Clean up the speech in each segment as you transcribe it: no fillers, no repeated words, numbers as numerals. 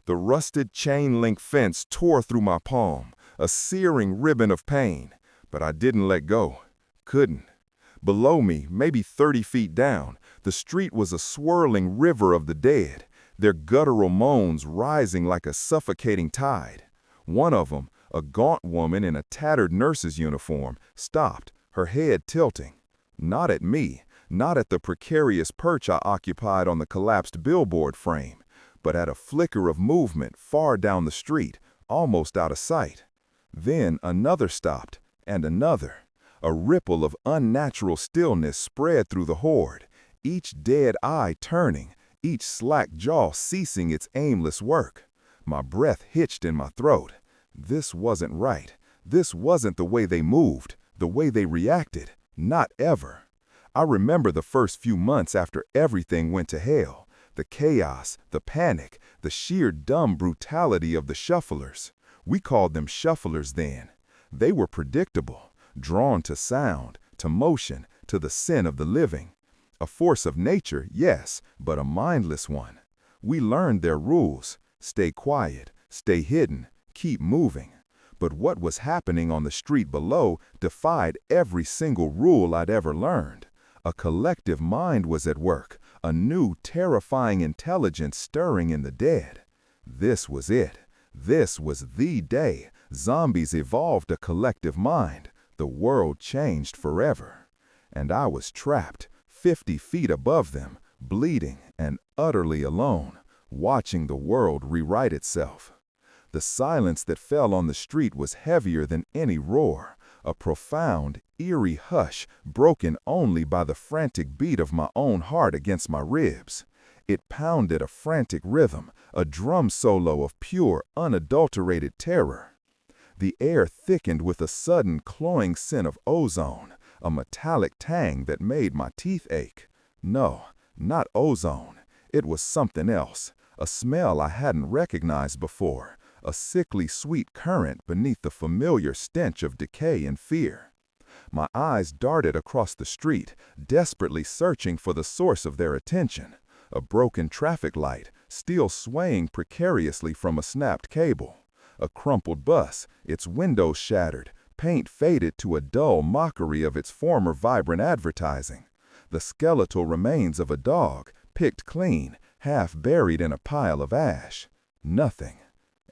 The rusted chain-link fence tore through my palm, a searing ribbon of pain, but I didn't let go. Couldn't. Below me, maybe 30 feet down, the street was a swirling river of the dead, their guttural moans rising like a suffocating tide. One of them, a gaunt woman in a tattered nurse's uniform, stopped, her head tilting. Not at me, not at the precarious perch I occupied on the collapsed billboard frame, but at a flicker of movement far down the street, almost out of sight. Then another stopped, and another. A ripple of unnatural stillness spread through the horde, each dead eye turning, each slack jaw ceasing its aimless work. My breath hitched in my throat. This wasn't right. This wasn't the way they moved, the way they reacted. Not ever. I remember the first few months after everything went to hell. The chaos, the panic, the sheer dumb brutality of the shufflers. We called them shufflers then. They were predictable, drawn to sound, to motion, to the sin of the living. A force of nature, yes, but a mindless one. We learned their rules. Stay quiet, stay hidden, keep moving. But what was happening on the street below defied every single rule I'd ever learned. A collective mind was at work, a new, terrifying intelligence stirring in the dead. This was it. This was the day zombies evolved a collective mind. The world changed forever. And I was trapped, 50 feet above them, bleeding and utterly alone, watching the world rewrite itself. The silence that fell on the street was heavier than any roar, a profound, eerie hush broken only by the frantic beat of my own heart against my ribs. It pounded a frantic rhythm, a drum solo of pure, unadulterated terror. The air thickened with a sudden cloying scent of ozone, a metallic tang that made my teeth ache. No, not ozone. It was something else, a smell I hadn't recognized before, a sickly sweet current beneath the familiar stench of decay and fear. My eyes darted across the street, desperately searching for the source of their attention. A broken traffic light, still swaying precariously from a snapped cable. A crumpled bus, its windows shattered, paint faded to a dull mockery of its former vibrant advertising. The skeletal remains of a dog, picked clean, half buried in a pile of ash. Nothing.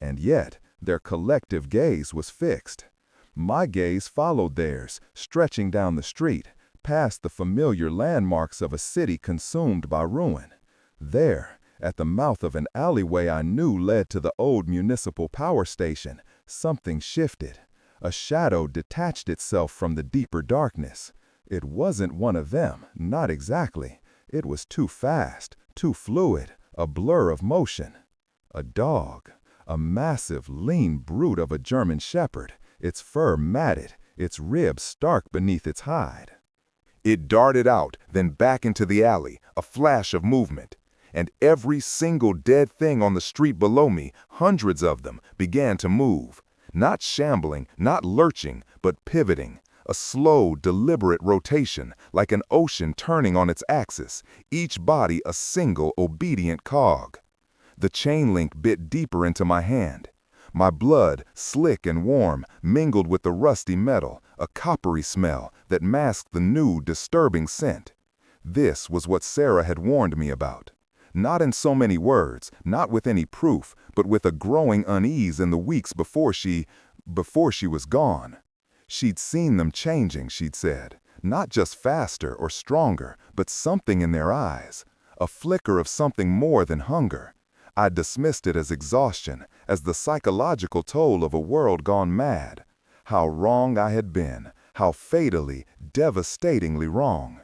And yet, their collective gaze was fixed. My gaze followed theirs, stretching down the street, past the familiar landmarks of a city consumed by ruin. There, at the mouth of an alleyway I knew led to the old municipal power station, something shifted. A shadow detached itself from the deeper darkness. It wasn't one of them, not exactly. It was too fast, too fluid, a blur of motion. A dog. A massive, lean brute of a German shepherd, its fur matted, its ribs stark beneath its hide. It darted out, then back into the alley, a flash of movement. And every single dead thing on the street below me, hundreds of them, began to move. Not shambling, not lurching, but pivoting. A slow, deliberate rotation, like an ocean turning on its axis, each body a single, obedient cog. The chain link bit deeper into my hand. My blood, slick and warm, mingled with the rusty metal, a coppery smell that masked the new, disturbing scent. This was what Sarah had warned me about. Not in so many words, not with any proof, but with a growing unease in the weeks before she was gone. She'd seen them changing, she'd said. Not just faster or stronger, but something in their eyes. A flicker of something more than hunger. I dismissed it as exhaustion, as the psychological toll of a world gone mad. How wrong I had been, how fatally, devastatingly wrong.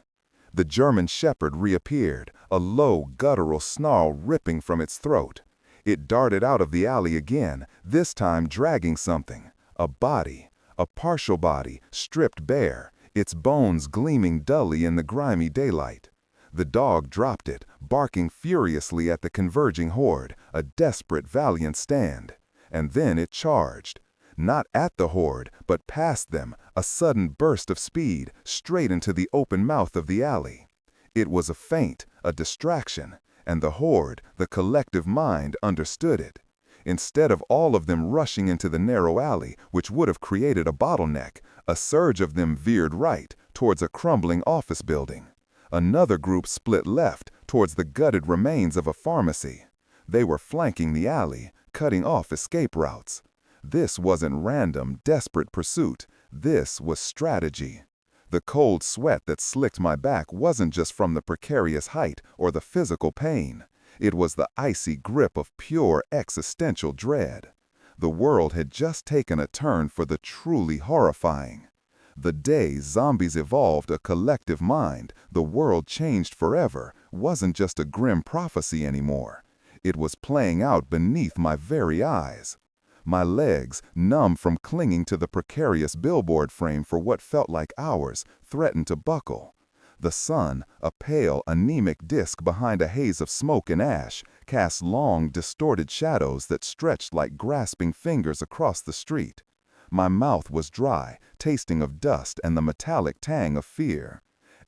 The German shepherd reappeared, a low, guttural snarl ripping from its throat. It darted out of the alley again, this time dragging something. A body, a partial body, stripped bare, its bones gleaming dully in the grimy daylight. The dog dropped it, barking furiously at the converging horde, a desperate, valiant stand. And then it charged. Not at the horde, but past them, a sudden burst of speed, straight into the open mouth of the alley. It was a feint, a distraction, and the horde, the collective mind, understood it. Instead of all of them rushing into the narrow alley, which would have created a bottleneck, a surge of them veered right, towards a crumbling office building. Another group split left, towards the gutted remains of a pharmacy. They were flanking the alley, cutting off escape routes. This wasn't random, desperate pursuit. This was strategy. The cold sweat that slicked my back wasn't just from the precarious height or the physical pain. It was the icy grip of pure existential dread. The world had just taken a turn for the truly horrifying. The day zombies evolved a collective mind, the world changed forever, wasn't just a grim prophecy anymore. It was playing out beneath my very eyes. My legs, numb from clinging to the precarious billboard frame for what felt like hours, threatened to buckle. The sun, a pale, anemic disk behind a haze of smoke and ash, cast long, distorted shadows that stretched like grasping fingers across the street. My mouth was dry, tasting of dust and the metallic tang of fear.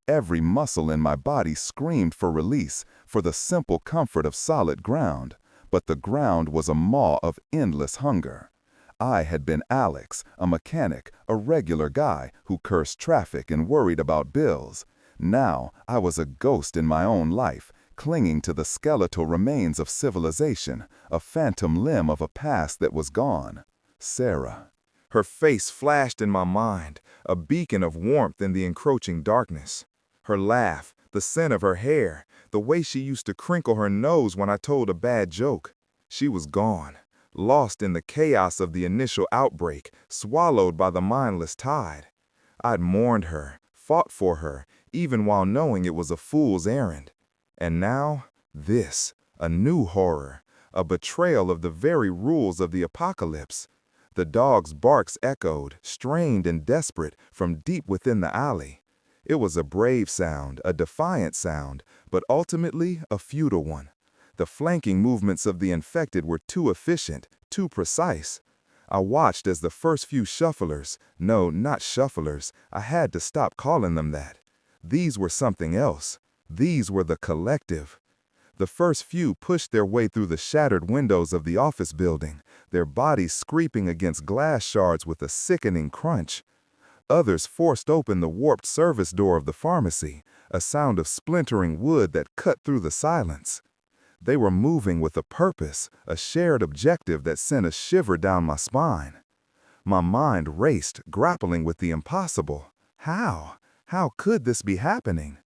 Every muscle in my body screamed for release, for the simple comfort of solid ground. But the ground was a maw of endless hunger. I had been Alex, a mechanic, a regular guy who cursed traffic and worried about bills. Now I was a ghost in my own life, clinging to the skeletal remains of civilization, a phantom limb of a past that was gone. Sarah. Her face flashed in my mind, a beacon of warmth in the encroaching darkness. Her laugh, the scent of her hair, the way she used to crinkle her nose when I told a bad joke. She was gone, lost in the chaos of the initial outbreak, swallowed by the mindless tide. I'd mourned her, fought for her, even while knowing it was a fool's errand. And now, this, a new horror, a betrayal of the very rules of the apocalypse. The dog's barks echoed, strained and desperate, from deep within the alley. It was a brave sound, a defiant sound, but ultimately a futile one. The flanking movements of the infected were too efficient, too precise. I watched as the first few shufflers, no, not shufflers, I had to stop calling them that. These were something else. These were the collective. The first few pushed their way through the shattered windows of the office building, their bodies scraping against glass shards with a sickening crunch. Others forced open the warped service door of the pharmacy, a sound of splintering wood that cut through the silence. They were moving with a purpose, a shared objective that sent a shiver down my spine. My mind raced, grappling with the impossible. How? How could this be happening?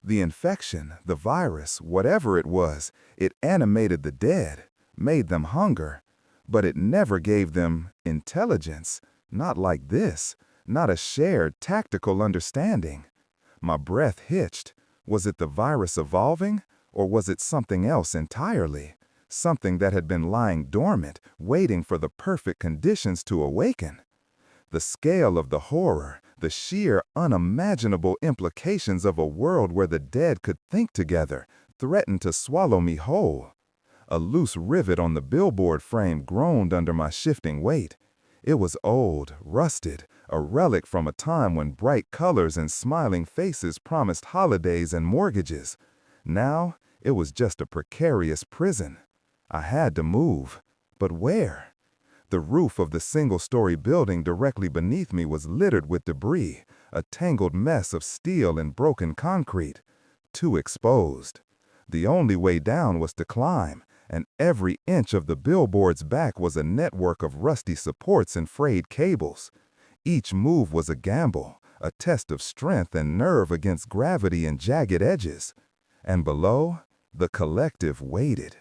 The infection, the virus, whatever it was, it animated the dead, made them hunger, but it never gave them intelligence, not like this. Not a shared, tactical understanding. My breath hitched. Was it the virus evolving, or was it something else entirely? Something that had been lying dormant, waiting for the perfect conditions to awaken? The scale of the horror, the sheer, unimaginable implications of a world where the dead could think together, threatened to swallow me whole. A loose rivet on the billboard frame groaned under my shifting weight. It was old, rusted, a relic from a time when bright colors and smiling faces promised holidays and mortgages. Now, it was just a precarious prison. I had to move. But where? The roof of the single-story building directly beneath me was littered with debris, a tangled mess of steel and broken concrete. Too exposed. The only way down was to climb, and every inch of the billboard's back was a network of rusty supports and frayed cables. Each move was a gamble, a test of strength and nerve against gravity and jagged edges. And below, the collective waited.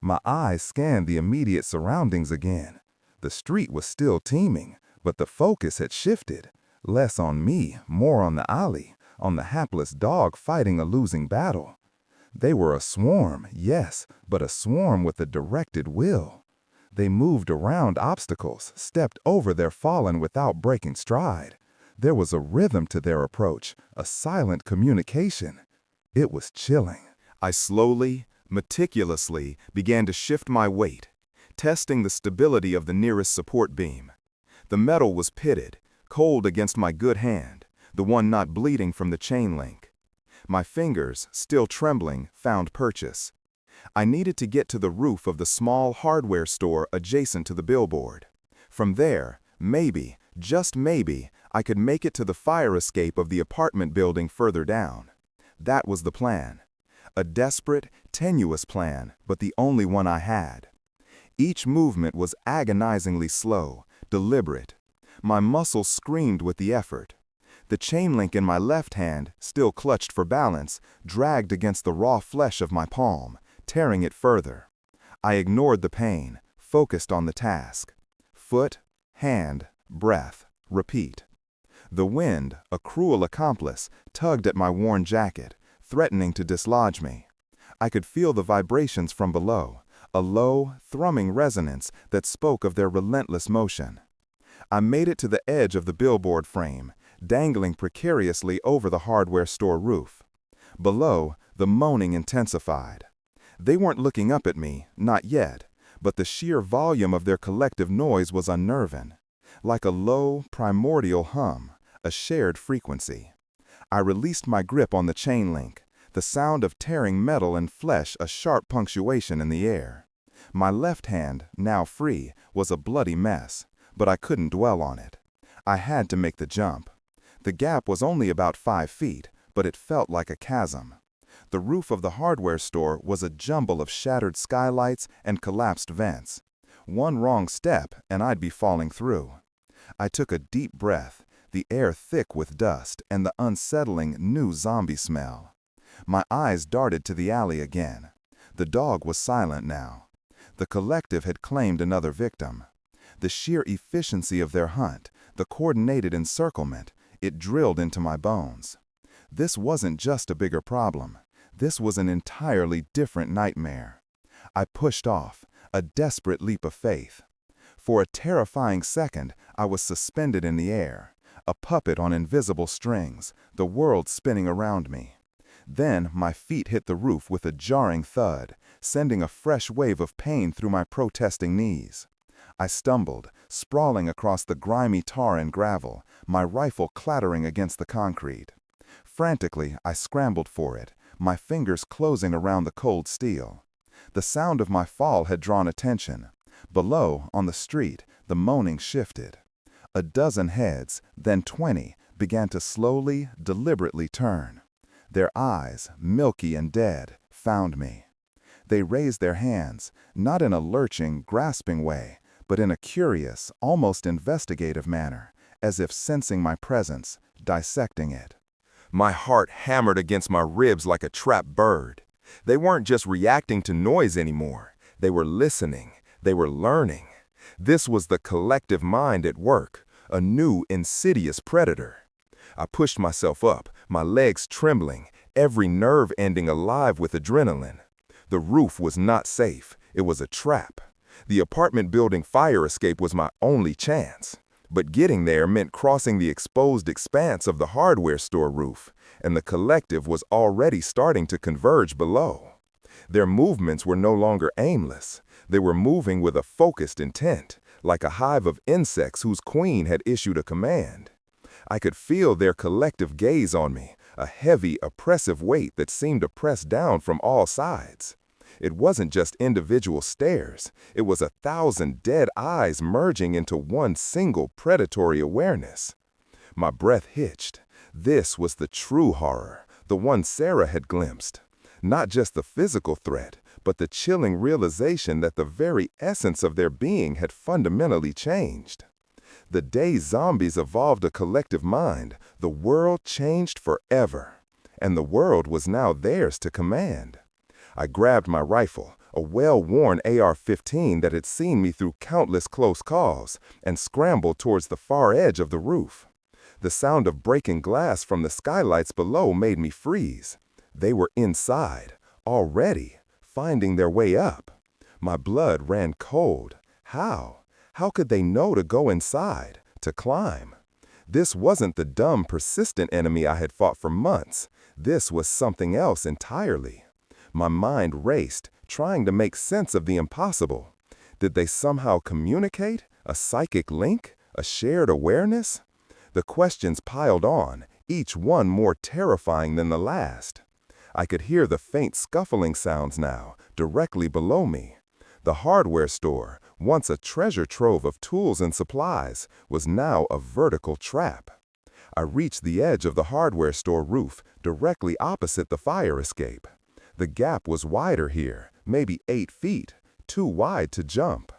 My eyes scanned the immediate surroundings again. The street was still teeming, but the focus had shifted. Less on me, more on the alley, on the hapless dog fighting a losing battle. They were a swarm, yes, but a swarm with a directed will. They moved around obstacles, stepped over their fallen without breaking stride. There was a rhythm to their approach, a silent communication. It was chilling. I slowly, meticulously began to shift my weight, testing the stability of the nearest support beam. The metal was pitted, cold against my good hand, the one not bleeding from the chain link. My fingers, still trembling, found purchase. I needed to get to the roof of the small hardware store adjacent to the billboard. From there, maybe, just maybe, I could make it to the fire escape of the apartment building further down. That was the plan. A desperate, tenuous plan, but the only one I had. Each movement was agonizingly slow, deliberate. My muscles screamed with the effort. The chain link in my left hand, still clutched for balance, dragged against the raw flesh of my palm, tearing it further. I ignored the pain, focused on the task. Foot, hand, breath, repeat. The wind, a cruel accomplice, tugged at my worn jacket, threatening to dislodge me. I could feel the vibrations from below, a low, thrumming resonance that spoke of their relentless motion. I made it to the edge of the billboard frame, dangling precariously over the hardware store roof. Below, the moaning intensified. They weren't looking up at me, not yet, but the sheer volume of their collective noise was unnerving. Like a low, primordial hum, a shared frequency. I released my grip on the chain link, the sound of tearing metal and flesh a sharp punctuation in the air. My left hand, now free, was a bloody mess, but I couldn't dwell on it. I had to make the jump. The gap was only about 5 feet, but it felt like a chasm. The roof of the hardware store was a jumble of shattered skylights and collapsed vents. One wrong step and I'd be falling through. I took a deep breath, the air thick with dust and the unsettling new zombie smell. My eyes darted to the alley again. The dog was silent now. The collective had claimed another victim. The sheer efficiency of their hunt, the coordinated encirclement, it drilled into my bones. This wasn't just a bigger problem. This was an entirely different nightmare. I pushed off, a desperate leap of faith. For a terrifying second, I was suspended in the air, a puppet on invisible strings, the world spinning around me. Then my feet hit the roof with a jarring thud, sending a fresh wave of pain through my protesting knees. I stumbled, sprawling across the grimy tar and gravel, my rifle clattering against the concrete. Frantically, I scrambled for it, my fingers closing around the cold steel. The sound of my fall had drawn attention. Below, on the street, the moaning shifted. A dozen heads, then 20, began to slowly, deliberately turn. Their eyes, milky and dead, found me. They raised their hands, not in a lurching, grasping way, but in a curious, almost investigative manner, as if sensing my presence, dissecting it. My heart hammered against my ribs like a trapped bird. They weren't just reacting to noise anymore. They were listening. They were learning. This was the collective mind at work, a new, insidious predator. I pushed myself up, my legs trembling, every nerve ending alive with adrenaline. The roof was not safe. It was a trap. The apartment building fire escape was my only chance. But getting there meant crossing the exposed expanse of the hardware store roof, and the collective was already starting to converge below. Their movements were no longer aimless. They were moving with a focused intent, like a hive of insects whose queen had issued a command. I could feel their collective gaze on me, a heavy, oppressive weight that seemed to press down from all sides. It wasn't just individual stares. It was 1,000 dead eyes merging into one single predatory awareness. My breath hitched. This was the true horror, the one Sarah had glimpsed. Not just the physical threat, but the chilling realization that the very essence of their being had fundamentally changed. The day zombies evolved a collective mind, the world changed forever. And the world was now theirs to command. I grabbed my rifle, a well-worn AR-15 that had seen me through countless close calls, and scrambled towards the far edge of the roof. The sound of breaking glass from the skylights below made me freeze. They were inside, already, finding their way up. My blood ran cold. How? How could they know to go inside, to climb? This wasn't the dumb, persistent enemy I had fought for months. This was something else entirely. My mind raced, trying to make sense of the impossible. Did they somehow communicate? A psychic link? A shared awareness? The questions piled on, each one more terrifying than the last. I could hear the faint scuffling sounds now, directly below me. The hardware store, once a treasure trove of tools and supplies, was now a vertical trap. I reached the edge of the hardware store roof, directly opposite the fire escape. The gap was wider here, maybe 8 feet, too wide to jump.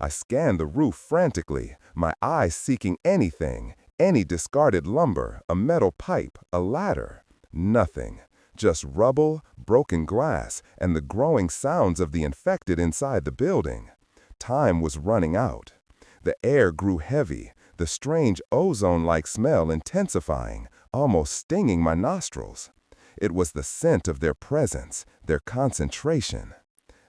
I scanned the roof frantically, my eyes seeking anything, any discarded lumber, a metal pipe, a ladder. Nothing. Just rubble, broken glass, and the growing sounds of the infected inside the building. Time was running out. The air grew heavy, the strange ozone-like smell intensifying, almost stinging my nostrils. It was the scent of their presence, their concentration.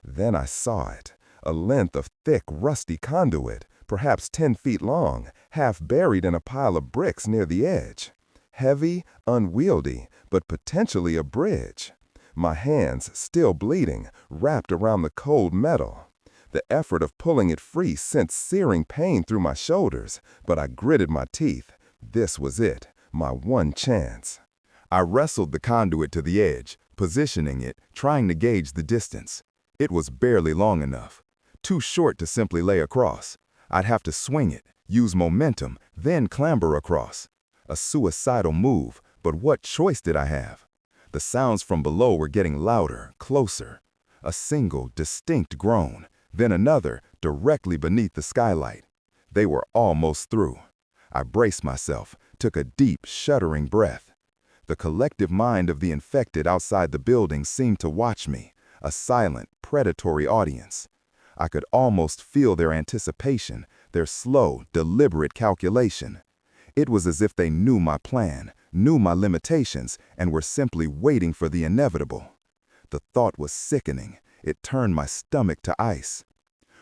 Then I saw it, a length of thick, rusty conduit, perhaps 10 feet long, half buried in a pile of bricks near the edge. Heavy, unwieldy, but potentially a bridge. My hands, still bleeding, wrapped around the cold metal. The effort of pulling it free sent searing pain through my shoulders, but I gritted my teeth. This was it, my one chance. I wrestled the conduit to the edge, positioning it, trying to gauge the distance. It was barely long enough. Too short to simply lay across. I'd have to swing it, use momentum, then clamber across. A suicidal move, but what choice did I have? The sounds from below were getting louder, closer. A single, distinct groan, then another, directly beneath the skylight. They were almost through. I braced myself, took a deep, shuddering breath. The collective mind of the infected outside the building seemed to watch me, a silent, predatory audience. I could almost feel their anticipation, their slow, deliberate calculation. It was as if they knew my plan, knew my limitations, and were simply waiting for the inevitable. The thought was sickening. It turned my stomach to ice.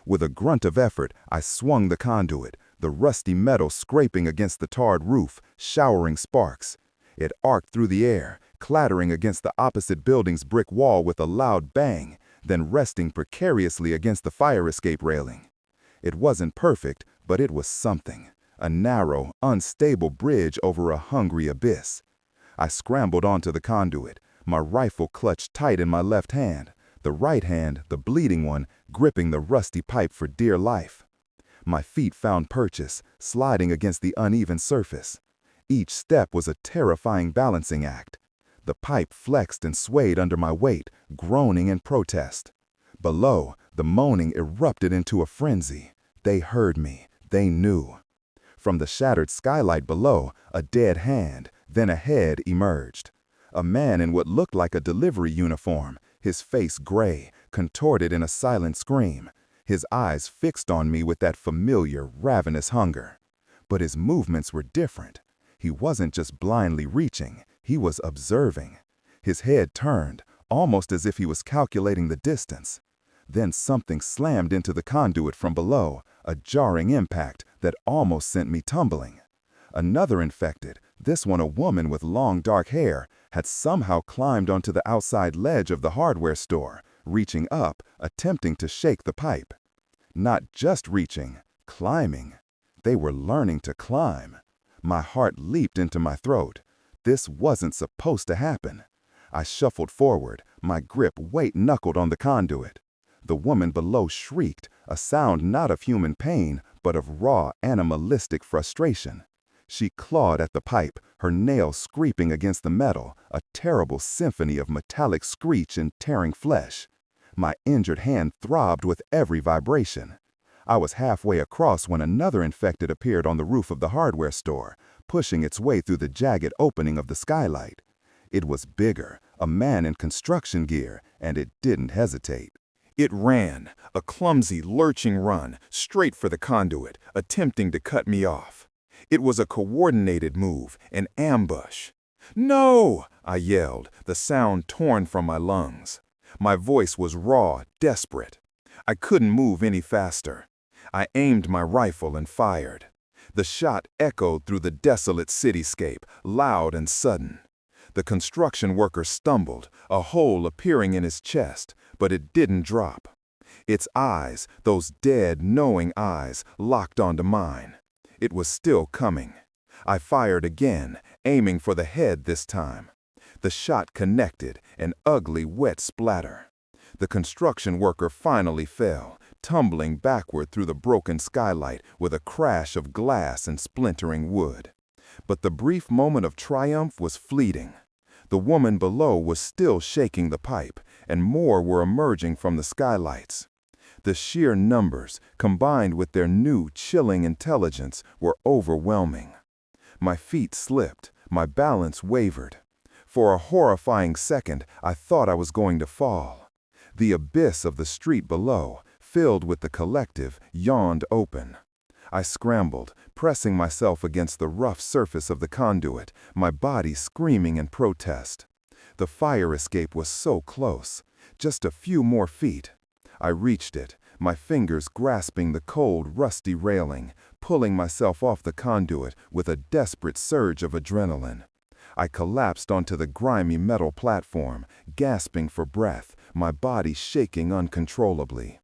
With a grunt of effort, I swung the conduit, the rusty metal scraping against the tarred roof, showering sparks. It arced through the air, clattering against the opposite building's brick wall with a loud bang, then resting precariously against the fire escape railing. It wasn't perfect, but it was something. A narrow, unstable bridge over a hungry abyss. I scrambled onto the conduit, my rifle clutched tight in my left hand, the right hand, the bleeding one, gripping the rusty pipe for dear life. My feet found purchase, sliding against the uneven surface. Each step was a terrifying balancing act. The pipe flexed and swayed under my weight, groaning in protest. Below, the moaning erupted into a frenzy. They heard me. They knew. From the shattered skylight below, a dead hand, then a head emerged. A man in what looked like a delivery uniform, his face gray, contorted in a silent scream, his eyes fixed on me with that familiar, ravenous hunger. But his movements were different. He wasn't just blindly reaching, he was observing. His head turned, almost as if he was calculating the distance. Then something slammed into the conduit from below, a jarring impact that almost sent me tumbling. Another infected, this one a woman with long dark hair, had somehow climbed onto the outside ledge of the hardware store, reaching up, attempting to shake the pipe. Not just reaching, climbing. They were learning to climb. My heart leaped into my throat. This wasn't supposed to happen. I shuffled forward, my grip white-knuckled on the conduit. The woman below shrieked, a sound not of human pain, but of raw, animalistic frustration. She clawed at the pipe, her nails scraping against the metal, a terrible symphony of metallic screech and tearing flesh. My injured hand throbbed with every vibration. I was halfway across when another infected appeared on the roof of the hardware store, pushing its way through the jagged opening of the skylight. It was bigger, a man in construction gear, and it didn't hesitate. It ran, a clumsy, lurching run, straight for the conduit, attempting to cut me off. It was a coordinated move, an ambush. "No!" I yelled, the sound torn from my lungs. My voice was raw, desperate. I couldn't move any faster. I aimed my rifle and fired. The shot echoed through the desolate cityscape, loud and sudden. The construction worker stumbled, a hole appearing in his chest, but it didn't drop. Its eyes, those dead, knowing eyes, locked onto mine. It was still coming. I fired again, aiming for the head this time. The shot connected, an ugly, wet splatter. The construction worker finally fell, tumbling backward through the broken skylight with a crash of glass and splintering wood. But the brief moment of triumph was fleeting. The woman below was still shaking the pipe, and more were emerging from the skylights. The sheer numbers, combined with their new, chilling intelligence, were overwhelming. My feet slipped, my balance wavered. For a horrifying second, I thought I was going to fall. The abyss of the street below, filled with the collective, yawned open. I scrambled, pressing myself against the rough surface of the conduit, my body screaming in protest. The fire escape was so close. Just a few more feet. I reached it, my fingers grasping the cold, rusty railing, pulling myself off the conduit with a desperate surge of adrenaline. I collapsed onto the grimy metal platform, gasping for breath, my body shaking uncontrollably.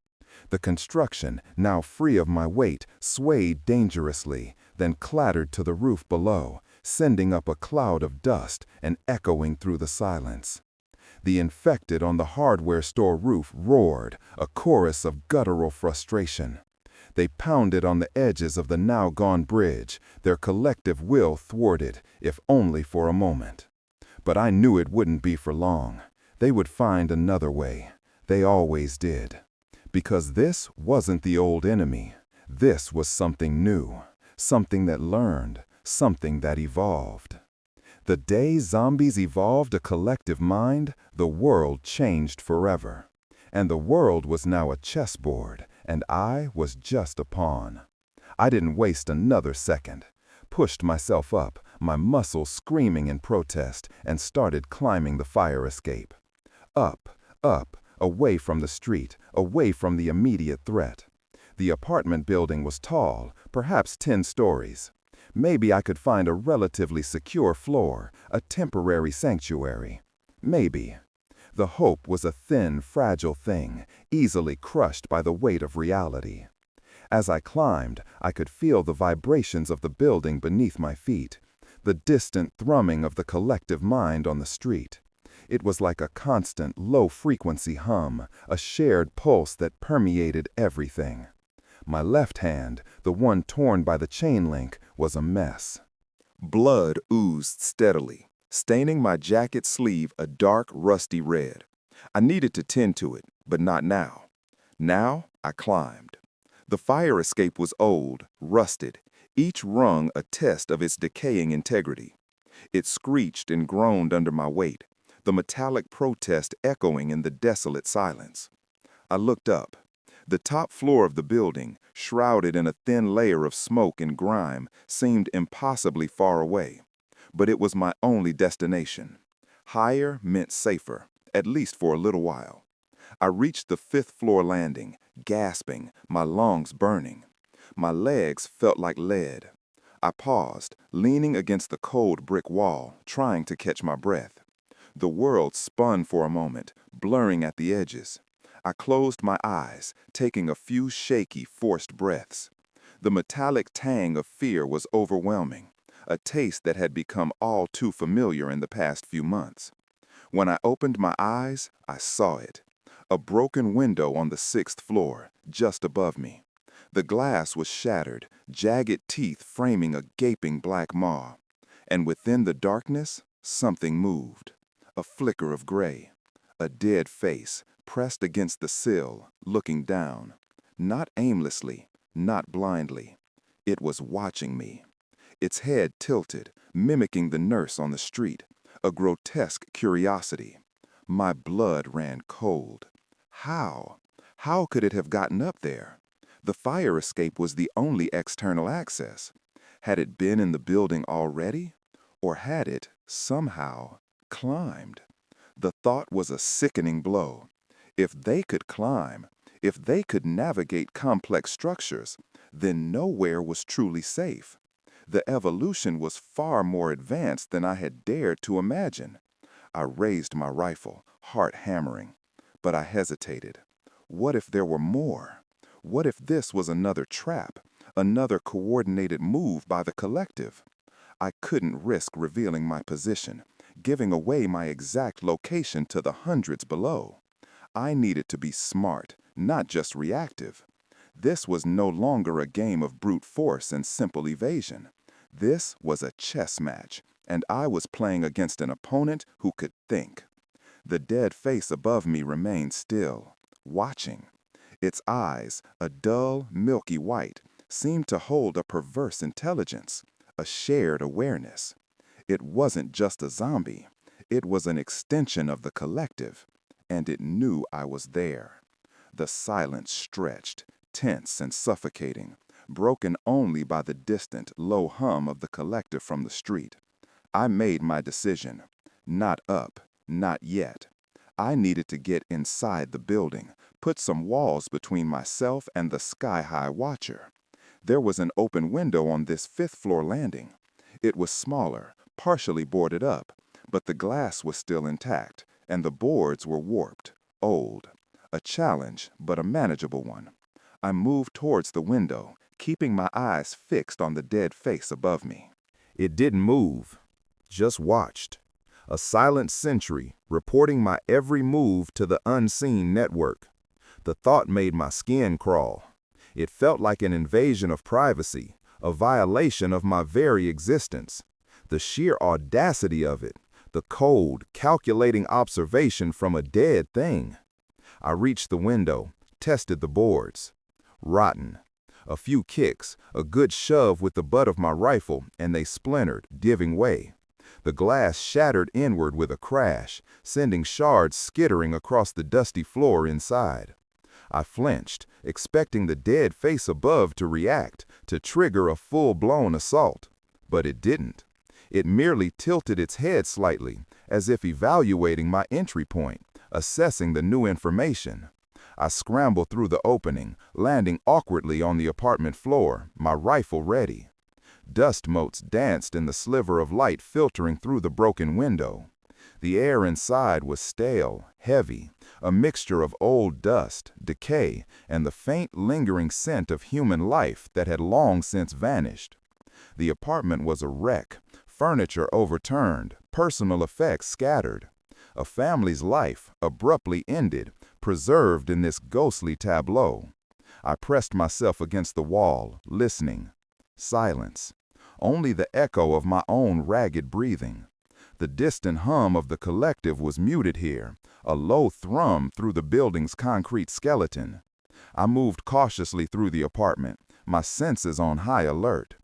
The construction, now free of my weight, swayed dangerously, then clattered to the roof below, sending up a cloud of dust and echoing through the silence. The infected on the hardware store roof roared, a chorus of guttural frustration. They pounded on the edges of the now-gone bridge, their collective will thwarted, if only for a moment. But I knew it wouldn't be for long. They would find another way. They always did. Because this wasn't the old enemy. This was something new, something that learned, something that evolved. The day zombies evolved a collective mind, the world changed forever. And the world was now a chessboard, and I was just a pawn. I didn't waste another second. Pushed myself up, my muscles screaming in protest, and started climbing the fire escape. Up, up, away from the street, away from the immediate threat. The apartment building was tall, perhaps 10 stories. Maybe I could find a relatively secure floor, a temporary sanctuary. Maybe. The hope was a thin, fragile thing, easily crushed by the weight of reality. As I climbed, I could feel the vibrations of the building beneath my feet, the distant thrumming of the collective mind on the street. It was like a constant, low-frequency hum, a shared pulse that permeated everything. My left hand, the one torn by the chain link, was a mess. Blood oozed steadily, staining my jacket sleeve a dark, rusty red. I needed to tend to it, but not now. Now, I climbed. The fire escape was old, rusted, each rung a test of its decaying integrity. It screeched and groaned under my weight, the metallic protest echoing in the desolate silence. I looked up. The top floor of the building, shrouded in a thin layer of smoke and grime, seemed impossibly far away. But it was my only destination. Higher meant safer, at least for a little while. I reached the 5th floor landing, gasping, my lungs burning. My legs felt like lead. I paused, leaning against the cold brick wall, trying to catch my breath. The world spun for a moment, blurring at the edges. I closed my eyes, taking a few shaky, forced breaths. The metallic tang of fear was overwhelming, a taste that had become all too familiar in the past few months. When I opened my eyes, I saw it. A broken window on the 6th floor, just above me. The glass was shattered, jagged teeth framing a gaping black maw. And within the darkness, something moved. A flicker of gray. A dead face, pressed against the sill, looking down. Not aimlessly, not blindly. It was watching me. Its head tilted, mimicking the nurse on the street. A grotesque curiosity. My blood ran cold. How? How could it have gotten up there? The fire escape was the only external access. Had it been in the building already? Or had it, somehow, climbed? The thought was a sickening blow. If they could climb, if they could navigate complex structures, then nowhere was truly safe. The evolution was far more advanced than I had dared to imagine. I raised my rifle, heart hammering. But I hesitated. What if there were more? What if this was another trap, another coordinated move by the collective? I couldn't risk revealing my position, giving away my exact location to the hundreds below. I needed to be smart, not just reactive. This was no longer a game of brute force and simple evasion. This was a chess match, and I was playing against an opponent who could think. The dead face above me remained still, watching. Its eyes, a dull, milky white, seemed to hold a perverse intelligence, a shared awareness. It wasn't just a zombie. It was an extension of the collective, and it knew I was there. The silence stretched, tense and suffocating, broken only by the distant, low hum of the collective from the street. I made my decision. Not up, not yet. I needed to get inside the building, put some walls between myself and the sky-high watcher. There was an open window on this fifth-floor landing. It was smaller, partially boarded up, but the glass was still intact, and the boards were warped, old. A challenge, but a manageable one. I moved towards the window, keeping my eyes fixed on the dead face above me. It didn't move, just watched. A silent sentry, reporting my every move to the unseen network. The thought made my skin crawl. It felt like an invasion of privacy, a violation of my very existence. The sheer audacity of it, the cold, calculating observation from a dead thing. I reached the window, tested the boards. Rotten. A few kicks, a good shove with the butt of my rifle, and they splintered, giving way. The glass shattered inward with a crash, sending shards skittering across the dusty floor inside. I flinched, expecting the dead face above to react, to trigger a full-blown assault. But it didn't. It merely tilted its head slightly, as if evaluating my entry point, assessing the new information. I scrambled through the opening, landing awkwardly on the apartment floor, my rifle ready. Dust motes danced in the sliver of light filtering through the broken window. The air inside was stale, heavy, a mixture of old dust, decay, and the faint lingering scent of human life that had long since vanished. The apartment was a wreck, furniture overturned, personal effects scattered. A family's life, abruptly ended, preserved in this ghostly tableau. I pressed myself against the wall, listening. Silence. Only the echo of my own ragged breathing. The distant hum of the collective was muted here, a low thrum through the building's concrete skeleton. I moved cautiously through the apartment, my senses on high alert.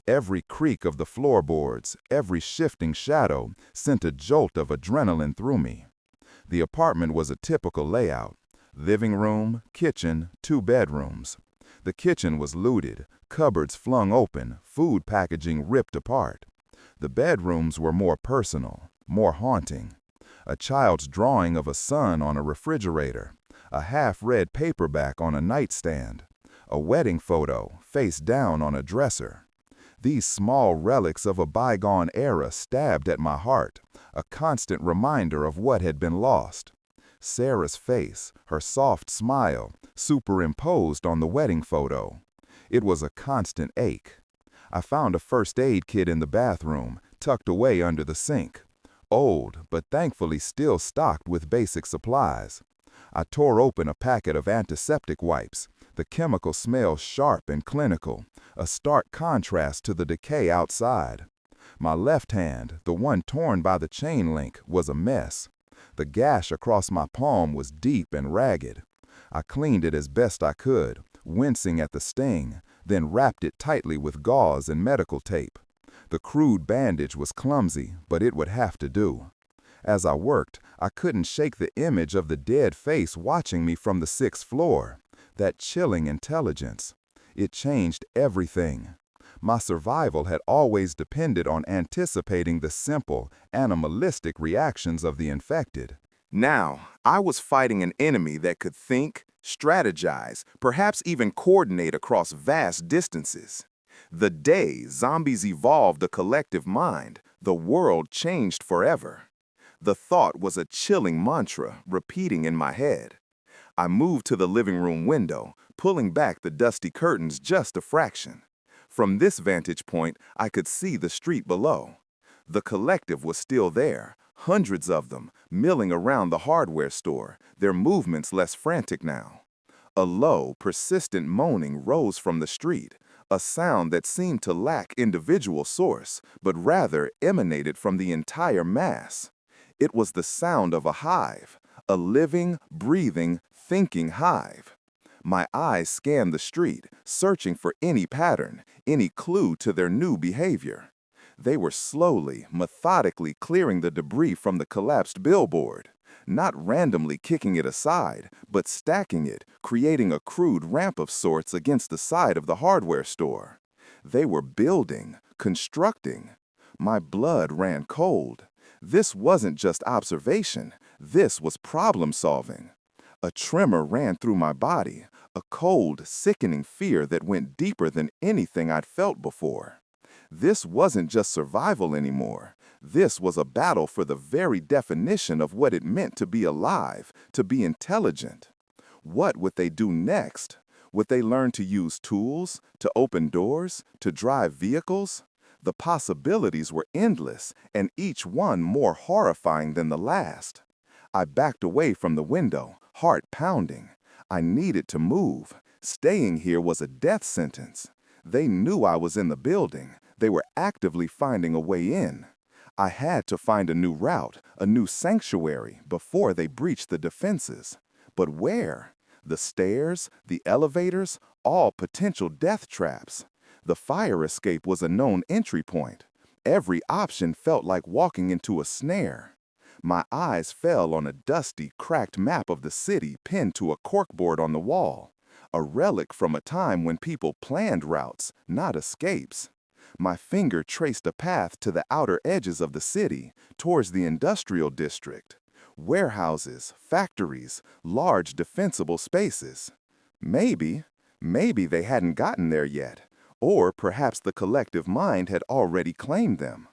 Every creak of the floorboards, every shifting shadow, sent a jolt of adrenaline through me. The apartment was a typical layout. Living room, kitchen, 2 bedrooms. The kitchen was looted, cupboards flung open, food packaging ripped apart. The bedrooms were more personal, more haunting. A child's drawing of a sun on a refrigerator, a half-read paperback on a nightstand, a wedding photo face down on a dresser. These small relics of a bygone era stabbed at my heart, a constant reminder of what had been lost. Sarah's face, her soft smile, superimposed on the wedding photo. It was a constant ache. I found a first aid kit in the bathroom, tucked away under the sink. Old, but thankfully still stocked with basic supplies. I tore open a packet of antiseptic wipes, the chemical smell sharp and clinical, a stark contrast to the decay outside. My left hand, the one torn by the chain link, was a mess. The gash across my palm was deep and ragged. I cleaned it as best I could, wincing at the sting, then wrapped it tightly with gauze and medical tape. The crude bandage was clumsy, but it would have to do. As I worked, I couldn't shake the image of the dead face watching me from the 6th floor. That chilling intelligence. It changed everything. My survival had always depended on anticipating the simple, animalistic reactions of the infected. Now, I was fighting an enemy that could think, strategize, perhaps even coordinate across vast distances. The day zombies evolved a collective mind, the world changed forever. The thought was a chilling mantra repeating in my head. I moved to the living room window, pulling back the dusty curtains just a fraction. From this vantage point, I could see the street below. The collective was still there, hundreds of them, milling around the hardware store, their movements less frantic now. A low, persistent moaning rose from the street, a sound that seemed to lack individual source, but rather emanated from the entire mass. It was the sound of a hive, a living, breathing, thinking hive. My eyes scanned the street, searching for any pattern, any clue to their new behavior. They were slowly, methodically clearing the debris from the collapsed billboard, not randomly kicking it aside, but stacking it, creating a crude ramp of sorts against the side of the hardware store. They were building, constructing. My blood ran cold. This wasn't just observation, this was problem solving. A tremor ran through my body, a cold, sickening fear that went deeper than anything I'd felt before. This wasn't just survival anymore. This was a battle for the very definition of what it meant to be alive, to be intelligent. What would they do next? Would they learn to use tools, to open doors, to drive vehicles? The possibilities were endless, and each one more horrifying than the last. I backed away from the window, heart pounding. I needed to move. Staying here was a death sentence. They knew I was in the building. They were actively finding a way in. I had to find a new route, a new sanctuary, before they breached the defenses. But where? The stairs, the elevators, all potential death traps. The fire escape was a known entry point. Every option felt like walking into a snare. My eyes fell on a dusty, cracked map of the city pinned to a corkboard on the wall, a relic from a time when people planned routes, not escapes. My finger traced a path to the outer edges of the city, towards the industrial district. Warehouses, factories, large defensible spaces. Maybe they hadn't gotten there yet, or perhaps the collective mind had already claimed them.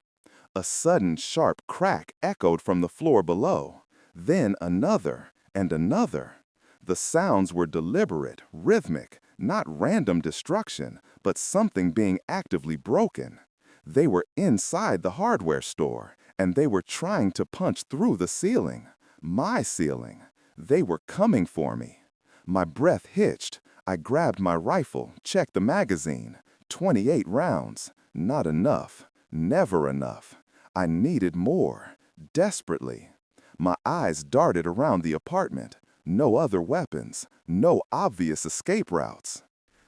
A sudden sharp crack echoed from the floor below, then another and another. The sounds were deliberate, rhythmic, not random destruction, but something being actively broken. They were inside the hardware store, and they were trying to punch through the ceiling. My ceiling. They were coming for me. My breath hitched. I grabbed my rifle, checked the magazine. 28 rounds. Not enough. Never enough. I needed more. Desperately. My eyes darted around the apartment. No other weapons. No obvious escape routes.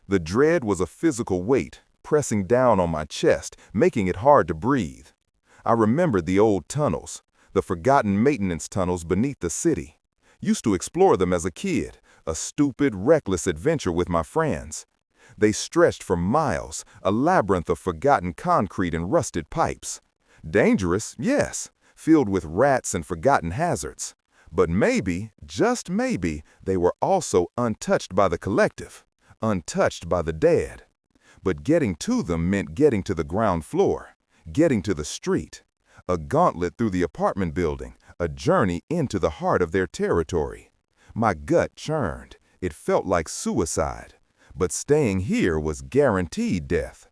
The dread was a physical weight, pressing down on my chest, making it hard to breathe. I remembered the old tunnels, the forgotten maintenance tunnels beneath the city. Used to explore them as a kid, a stupid, reckless adventure with my friends. They stretched for miles, a labyrinth of forgotten concrete and rusted pipes. Dangerous, yes, filled with rats and forgotten hazards. But maybe, just maybe, they were also untouched by the collective, untouched by the dead. But getting to them meant getting to the ground floor, getting to the street. A gauntlet through the apartment building, a journey into the heart of their territory. My gut churned. It felt like suicide. But staying here was guaranteed death.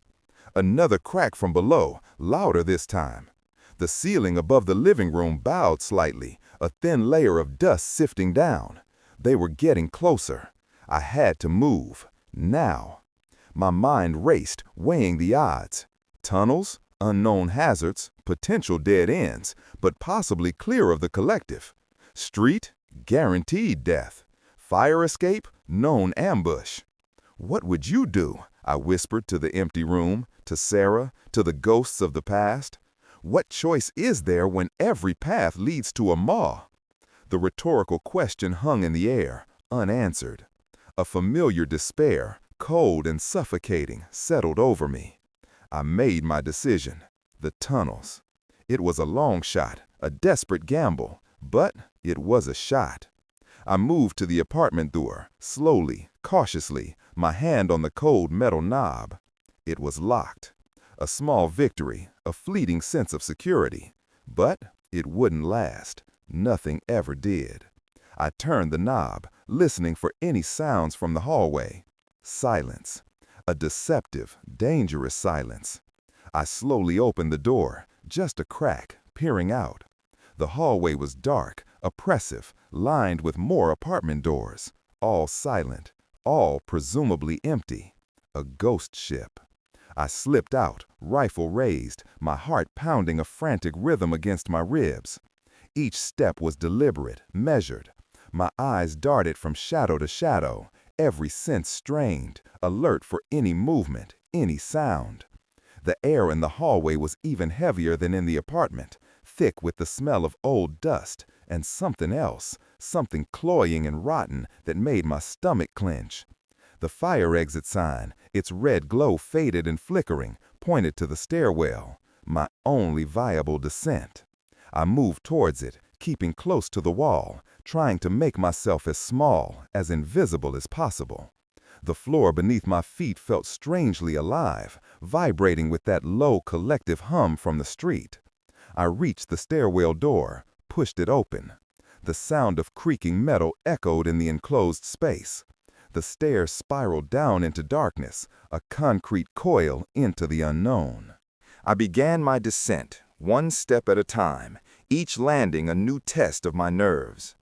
Another crack from below, louder this time. The ceiling above the living room bowed slightly, a thin layer of dust sifting down. They were getting closer. I had to move. Now. My mind raced, weighing the odds. Tunnels, unknown hazards, potential dead ends, but possibly clear of the collective. Street, guaranteed death. Fire escape, known ambush. What would you do? I whispered to the empty room, to Sarah, to the ghosts of the past. What choice is there when every path leads to a maw? The rhetorical question hung in the air, unanswered. A familiar despair, cold and suffocating, settled over me. I made my decision. The tunnels. It was a long shot, a desperate gamble, but it was a shot. I moved to the apartment door, slowly, cautiously, my hand on the cold metal knob. It was locked. A small victory, a fleeting sense of security. But it wouldn't last. Nothing ever did. I turned the knob, listening for any sounds from the hallway. Silence. A deceptive, dangerous silence. I slowly opened the door, just a crack, peering out. The hallway was dark, oppressive, lined with more apartment doors, all silent, all presumably empty. A ghost ship. I slipped out, rifle raised, my heart pounding a frantic rhythm against my ribs. Each step was deliberate, measured. My eyes darted from shadow to shadow, every sense strained, alert for any movement, any sound. The air in the hallway was even heavier than in the apartment, thick with the smell of old dust and something else, something cloying and rotten that made my stomach clench. The fire exit sign, its red glow faded and flickering, pointed to the stairwell, my only viable descent. I moved towards it, keeping close to the wall, trying to make myself as small, as invisible as possible. The floor beneath my feet felt strangely alive, vibrating with that low collective hum from the street. I reached the stairwell door, pushed it open. The sound of creaking metal echoed in the enclosed space. The stairs spiraled down into darkness, a concrete coil into the unknown. I began my descent, one step at a time, each landing a new test of my nerves.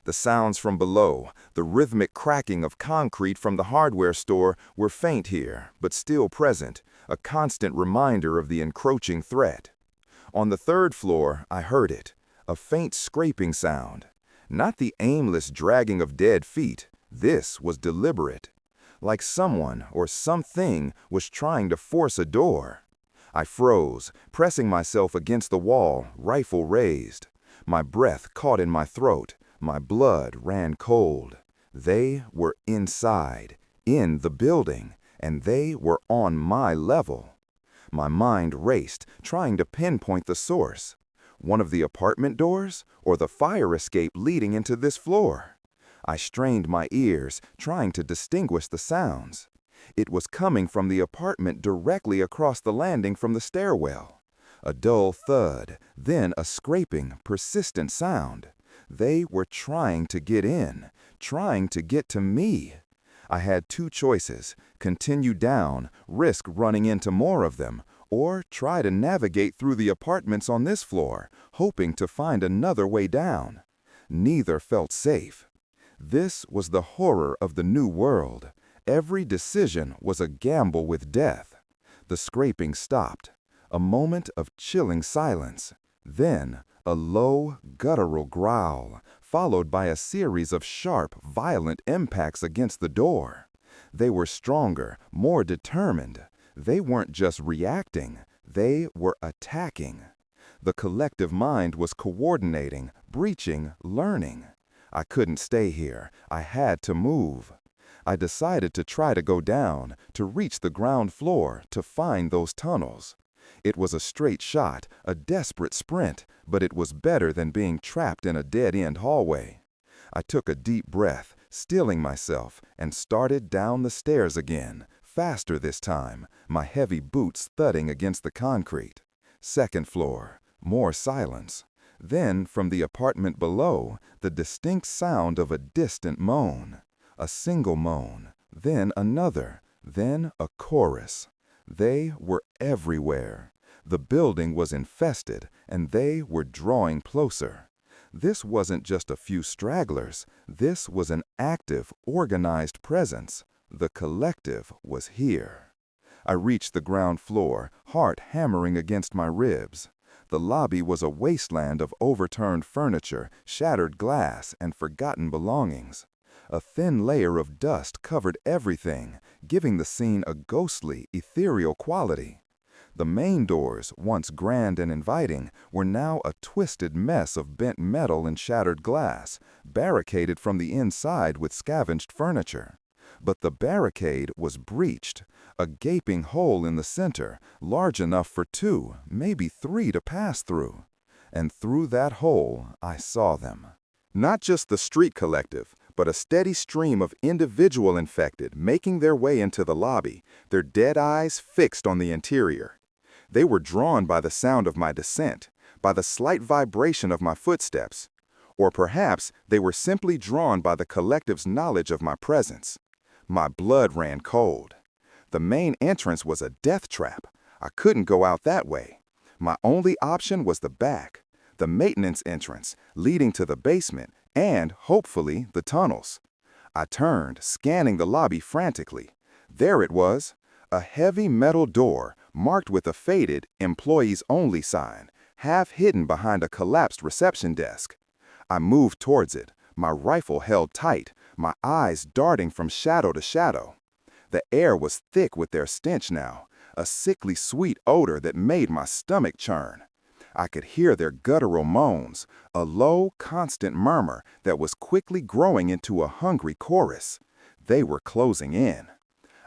The sounds from below, the rhythmic cracking of concrete from the hardware store were faint here, but still present, a constant reminder of the encroaching threat. On the third floor, I heard it, a faint scraping sound. Not the aimless dragging of dead feet. This was deliberate, like someone or something was trying to force a door. I froze, pressing myself against the wall, rifle raised. My breath caught in my throat, my blood ran cold. They were inside, in the building, and they were on my level. My mind raced, trying to pinpoint the source. One of the apartment doors, or the fire escape leading into this floor? I strained my ears, trying to distinguish the sounds. It was coming from the apartment directly across the landing from the stairwell. A dull thud, then a scraping, persistent sound. They were trying to get in, trying to get to me. I had two choices: continue down, risk running into more of them, or try to navigate through the apartments on this floor, hoping to find another way down. Neither felt safe. This was the horror of the new world. Every decision was a gamble with death. The scraping stopped. A moment of chilling silence. Then a low, guttural growl, followed by a series of sharp, violent impacts against the door. They were stronger, more determined. They weren't just reacting, they were attacking. The collective mind was coordinating, breaching, learning. I couldn't stay here. I had to move. I decided to try to go down, to reach the ground floor, to find those tunnels. It was a straight shot, a desperate sprint, but it was better than being trapped in a dead-end hallway. I took a deep breath, stilling myself, and started down the stairs again, faster this time, my heavy boots thudding against the concrete. Second floor, more silence. Then, from the apartment below, the distinct sound of a distant moan. A single moan, then another, then a chorus. They were everywhere. The building was infested, and they were drawing closer. This wasn't just a few stragglers. This was an active, organized presence. The collective was here. I reached the ground floor, heart hammering against my ribs. The lobby was a wasteland of overturned furniture, shattered glass, and forgotten belongings. A thin layer of dust covered everything, giving the scene a ghostly, ethereal quality. The main doors, once grand and inviting, were now a twisted mess of bent metal and shattered glass, barricaded from the inside with scavenged furniture. But the barricade was breached, a gaping hole in the center, large enough for 2, maybe 3 to pass through. And through that hole, I saw them. Not just the street collective, but a steady stream of individual infected making their way into the lobby, their dead eyes fixed on the interior. They were drawn by the sound of my descent, by the slight vibration of my footsteps. Or perhaps they were simply drawn by the collective's knowledge of my presence. My blood ran cold. The main entrance was a death trap. I couldn't go out that way. My only option was the back, the maintenance entrance leading to the basement and, hopefully, the tunnels. I turned, scanning the lobby frantically. There it was, a heavy metal door marked with a faded "Employees Only" sign, half hidden behind a collapsed reception desk. I moved towards it, my rifle held tight, my eyes darting from shadow to shadow. The air was thick with their stench now, a sickly sweet odor that made my stomach churn. I could hear their guttural moans, a low, constant murmur that was quickly growing into a hungry chorus. They were closing in.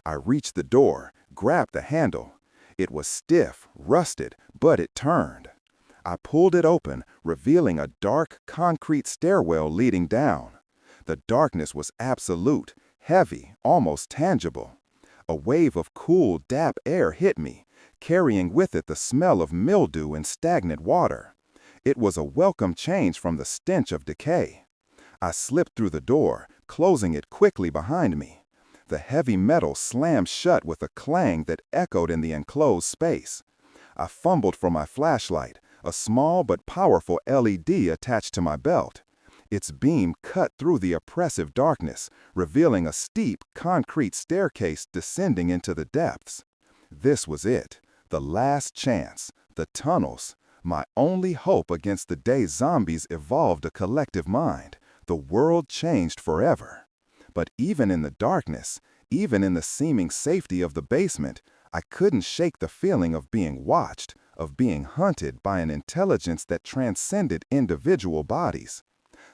I reached the door, grabbed the handle. It was stiff, rusted, but it turned. I pulled it open, revealing a dark, concrete stairwell leading down. The darkness was absolute, heavy, almost tangible. A wave of cool, damp air hit me, carrying with it the smell of mildew and stagnant water. It was a welcome change from the stench of decay. I slipped through the door, closing it quickly behind me. The heavy metal slammed shut with a clang that echoed in the enclosed space. I fumbled for my flashlight, a small but powerful LED attached to my belt. Its beam cut through the oppressive darkness, revealing a steep, concrete staircase descending into the depths. This was it, the last chance, the tunnels, my only hope against the day zombies evolved a collective mind, the world changed forever. But even in the darkness, even in the seeming safety of the basement, I couldn't shake the feeling of being watched, of being hunted by an intelligence that transcended individual bodies.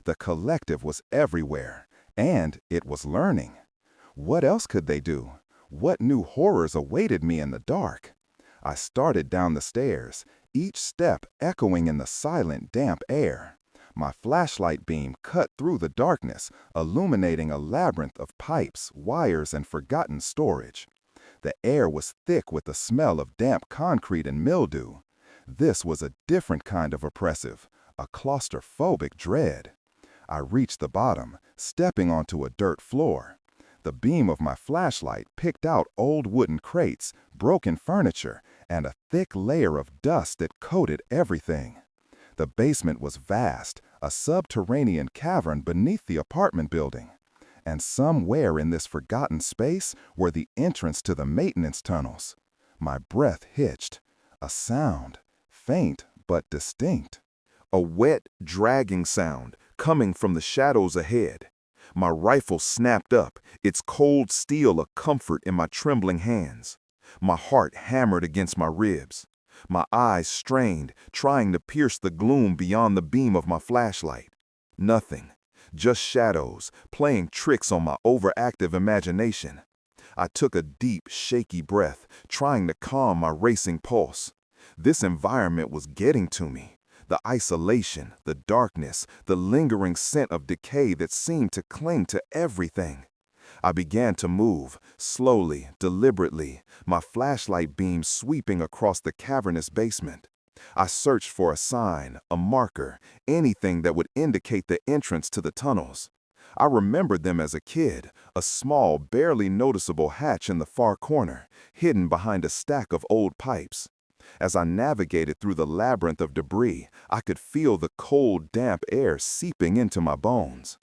The collective was everywhere, and it was learning. What else could they do? What new horrors awaited me in the dark? I started down the stairs, each step echoing in the silent, damp air. My flashlight beam cut through the darkness, illuminating a labyrinth of pipes, wires, and forgotten storage. The air was thick with the smell of damp concrete and mildew. This was a different kind of oppressive, a claustrophobic dread. I reached the bottom, stepping onto a dirt floor. The beam of my flashlight picked out old wooden crates, broken furniture, and a thick layer of dust that coated everything. The basement was vast, a subterranean cavern beneath the apartment building. And somewhere in this forgotten space were the entrance to the maintenance tunnels. My breath hitched. A sound, faint but distinct. A wet, dragging sound coming from the shadows ahead. My rifle snapped up, its cold steel a comfort in my trembling hands. My heart hammered against my ribs. My eyes strained, trying to pierce the gloom beyond the beam of my flashlight. Nothing. Just shadows, playing tricks on my overactive imagination. I took a deep, shaky breath, trying to calm my racing pulse. This environment was getting to me. The isolation, the darkness, the lingering scent of decay that seemed to cling to everything. I began to move, slowly, deliberately, my flashlight beam sweeping across the cavernous basement. I searched for a sign, a marker, anything that would indicate the entrance to the tunnels. I remembered them as a kid, a small, barely noticeable hatch in the far corner, hidden behind a stack of old pipes. As I navigated through the labyrinth of debris, I could feel the cold, damp air seeping into my bones.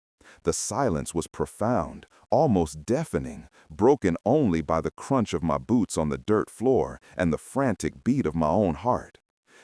The silence was profound, almost deafening, broken only by the crunch of my boots on the dirt floor and the frantic beat of my own heart.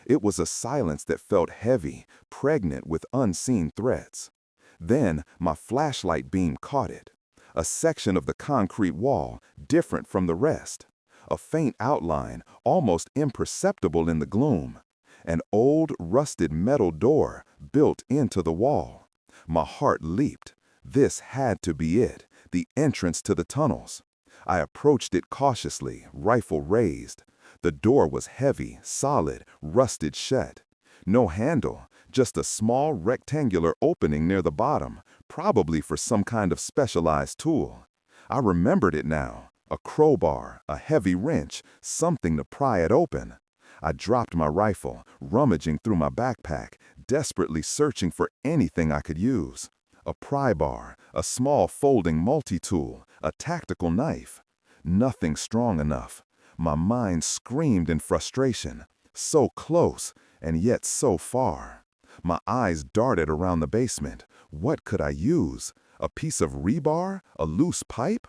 It was a silence that felt heavy, pregnant with unseen threats. Then my flashlight beam caught it. A section of the concrete wall, different from the rest. A faint outline, almost imperceptible in the gloom. An old, rusted metal door built into the wall. My heart leaped. This had to be it, the entrance to the tunnels. I approached it cautiously, rifle raised. The door was heavy, solid, rusted shut. No handle, just a small rectangular opening near the bottom, probably for some kind of specialized tool. I remembered it now, a crowbar, a heavy wrench, something to pry it open. I dropped my rifle, rummaging through my backpack, desperately searching for anything I could use. A pry bar, a small folding multi-tool, a tactical knife. Nothing strong enough. My mind screamed in frustration. So close, and yet so far. My eyes darted around the basement. What could I use? A piece of rebar? A loose pipe?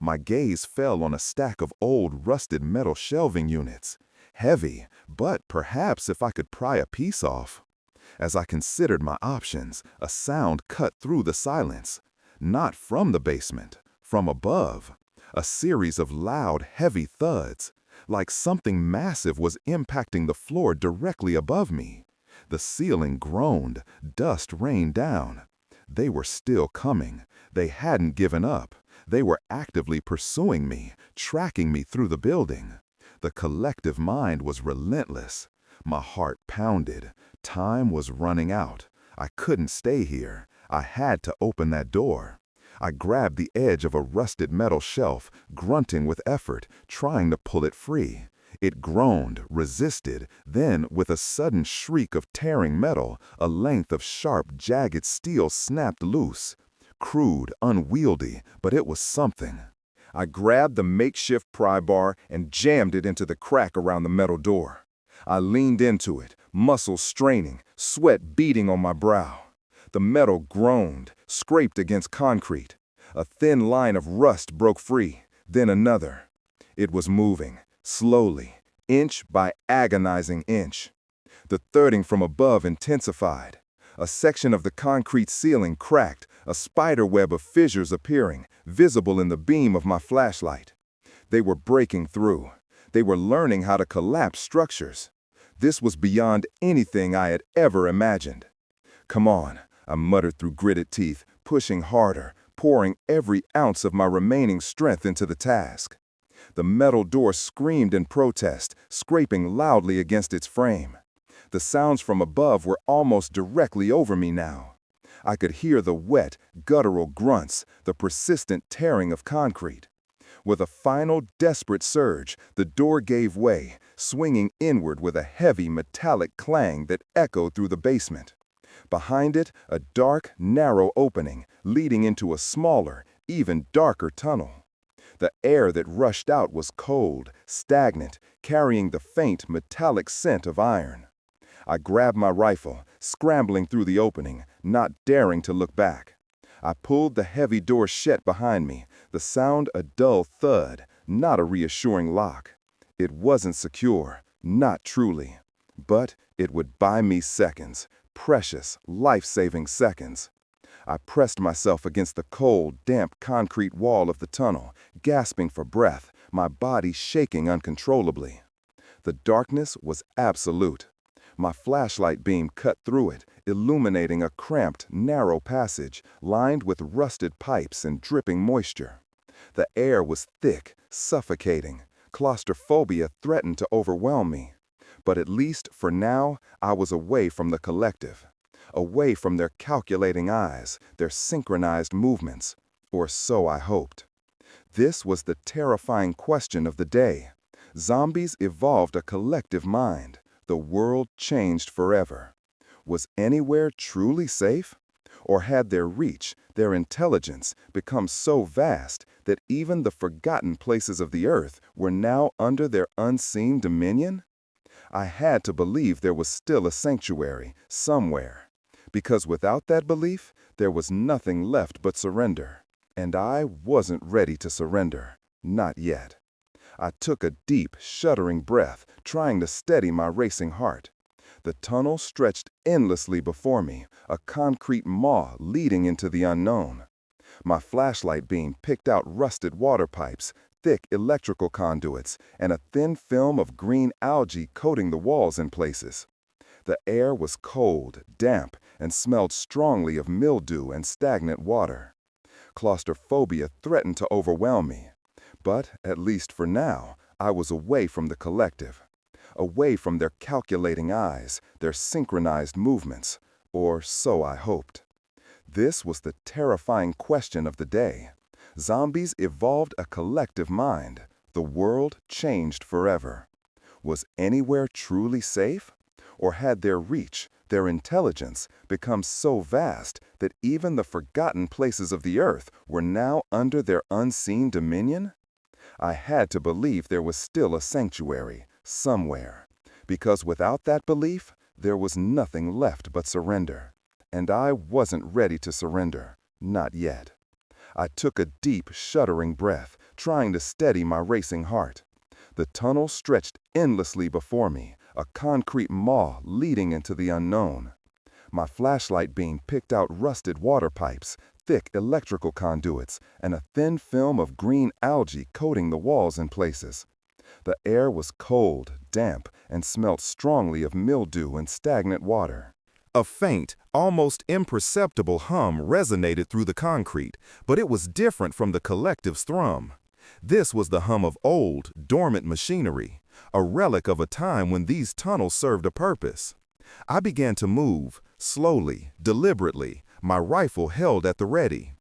My gaze fell on a stack of old, rusted metal shelving units. Heavy, but perhaps if I could pry a piece off. As I considered my options, a sound cut through the silence. Not from the basement, from above. A series of loud, heavy thuds, like something massive was impacting the floor directly above me. The ceiling groaned, dust rained down. They were still coming. They hadn't given up. They were actively pursuing me, tracking me through the building. The collective mind was relentless. My heart pounded. Time was running out. I couldn't stay here. I had to open that door. I grabbed the edge of a rusted metal shelf, grunting with effort, trying to pull it free. It groaned, resisted, then, with a sudden shriek of tearing metal, a length of sharp, jagged steel snapped loose. Crude, unwieldy, but it was something. I grabbed the makeshift pry bar and jammed it into the crack around the metal door. I leaned into it, muscles straining, sweat beading on my brow. The metal groaned, scraped against concrete. A thin line of rust broke free, then another. It was moving, slowly, inch by agonizing inch. The thudding from above intensified. A section of the concrete ceiling cracked, a spider web of fissures appearing, visible in the beam of my flashlight. They were breaking through. They were learning how to collapse structures. This was beyond anything I had ever imagined. "Come on," I muttered through gritted teeth, pushing harder, pouring every ounce of my remaining strength into the task. The metal door screamed in protest, scraping loudly against its frame. The sounds from above were almost directly over me now. I could hear the wet, guttural grunts, the persistent tearing of concrete. With a final, desperate surge, the door gave way, swinging inward with a heavy, metallic clang that echoed through the basement. Behind it, a dark, narrow opening, leading into a smaller, even darker tunnel. The air that rushed out was cold, stagnant, carrying the faint, metallic scent of iron. I grabbed my rifle, scrambling through the opening, not daring to look back. I pulled the heavy door shut behind me, the sound a dull thud, not a reassuring lock. It wasn't secure, not truly. But it would buy me seconds, precious, life-saving seconds. I pressed myself against the cold, damp concrete wall of the tunnel, gasping for breath, my body shaking uncontrollably. The darkness was absolute. My flashlight beam cut through it, illuminating a cramped, narrow passage lined with rusted pipes and dripping moisture. The air was thick, suffocating. Claustrophobia threatened to overwhelm me. But at least, for now, I was away from the collective. Away from their calculating eyes, their synchronized movements. Or so I hoped. This was the terrifying question of the day. Zombies evolved a collective mind. The world changed forever. Was anywhere truly safe? Or had their reach, their intelligence, become so vast that even the forgotten places of the earth were now under their unseen dominion? I had to believe there was still a sanctuary, somewhere. Because without that belief, there was nothing left but surrender. And I wasn't ready to surrender. Not yet. I took a deep, shuddering breath, trying to steady my racing heart. The tunnel stretched endlessly before me, a concrete maw leading into the unknown. My flashlight beam picked out rusted water pipes, thick electrical conduits, and a thin film of green algae coating the walls in places. The air was cold, damp, and smelled strongly of mildew and stagnant water. Claustrophobia threatened to overwhelm me. But, at least for now, I was away from the collective. Away from their calculating eyes, their synchronized movements, or so I hoped. This was the terrifying question of the day. Zombies evolved a collective mind. The world changed forever. Was anywhere truly safe? Or had their reach, their intelligence, become so vast that even the forgotten places of the earth were now under their unseen dominion? I had to believe there was still a sanctuary, somewhere, because without that belief, there was nothing left but surrender. And I wasn't ready to surrender, not yet. I took a deep, shuddering breath, trying to steady my racing heart. The tunnel stretched endlessly before me, a concrete maw leading into the unknown. My flashlight beam picked out rusted water pipes, thick electrical conduits, and a thin film of green algae coating the walls in places. The air was cold, damp, and smelled strongly of mildew and stagnant water. A faint, almost imperceptible hum resonated through the concrete, but it was different from the collective's thrum. This was the hum of old, dormant machinery, a relic of a time when these tunnels served a purpose. I began to move, slowly, deliberately, my rifle held at the ready.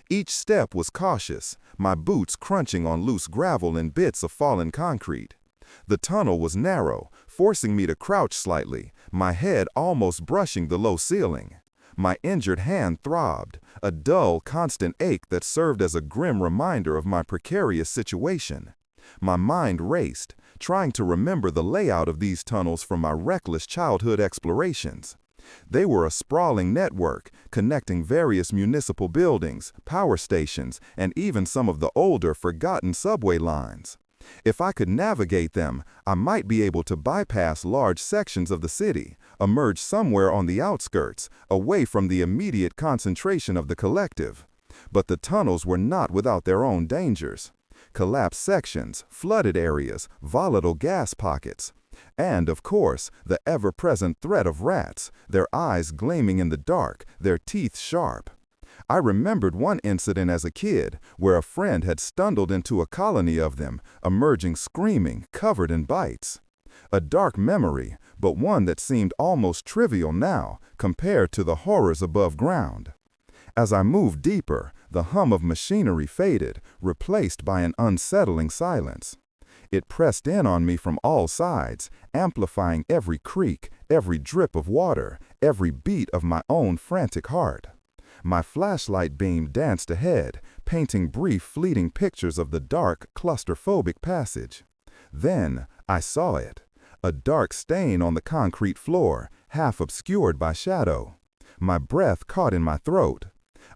Each step was cautious, my boots crunching on loose gravel and bits of fallen concrete. The tunnel was narrow, forcing me to crouch slightly, my head almost brushing the low ceiling. My injured hand throbbed, a dull, constant ache that served as a grim reminder of my precarious situation. My mind raced, trying to remember the layout of these tunnels from my reckless childhood explorations. They were a sprawling network, connecting various municipal buildings, power stations, and even some of the older, forgotten subway lines. If I could navigate them, I might be able to bypass large sections of the city, emerge somewhere on the outskirts, away from the immediate concentration of the collective. But the tunnels were not without their own dangers. Collapsed sections, flooded areas, volatile gas pockets. And, of course, the ever-present threat of rats, their eyes gleaming in the dark, their teeth sharp. I remembered one incident as a kid where a friend had stumbled into a colony of them, emerging screaming, covered in bites. A dark memory, but one that seemed almost trivial now compared to the horrors above ground. As I moved deeper, the hum of machinery faded, replaced by an unsettling silence. It pressed in on me from all sides, amplifying every creak, every drip of water, every beat of my own frantic heart. My flashlight beam danced ahead, painting brief, fleeting pictures of the dark, claustrophobic passage. Then I saw it, a dark stain on the concrete floor, half obscured by shadow. My breath caught in my throat.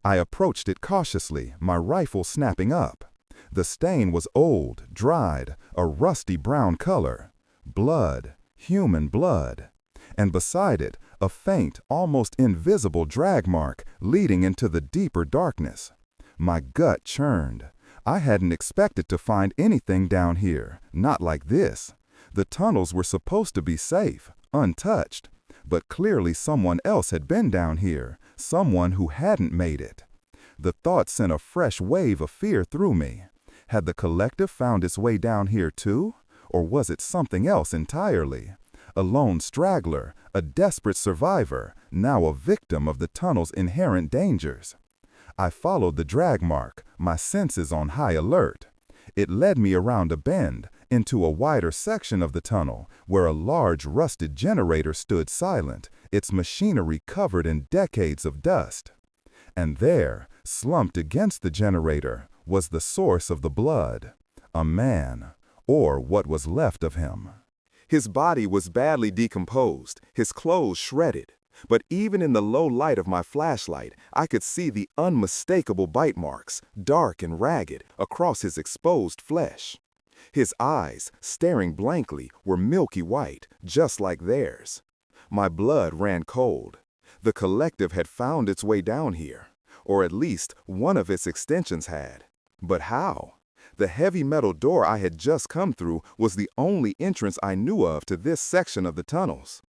I approached it cautiously, my rifle snapping up. The stain was old, dried, a rusty brown color. Blood, human blood. And beside it, a faint, almost invisible drag mark leading into the deeper darkness. My gut churned. I hadn't expected to find anything down here, not like this. The tunnels were supposed to be safe, untouched. But clearly someone else had been down here, someone who hadn't made it. The thought sent a fresh wave of fear through me. Had the collective found its way down here too? Or was it something else entirely? A lone straggler, a desperate survivor, now a victim of the tunnel's inherent dangers. I followed the drag mark, my senses on high alert. It led me around a bend, into a wider section of the tunnel, where a large rusted generator stood silent, its machinery covered in decades of dust. And there, slumped against the generator, was the source of the blood. A man, or what was left of him. His body was badly decomposed, his clothes shredded. But even in the low light of my flashlight, I could see the unmistakable bite marks, dark and ragged, across his exposed flesh. His eyes, staring blankly, were milky white, just like theirs. My blood ran cold. The collective had found its way down here, or at least one of its extensions had. But how? The heavy metal door I had just come through was the only entrance I knew of to this section of the tunnels.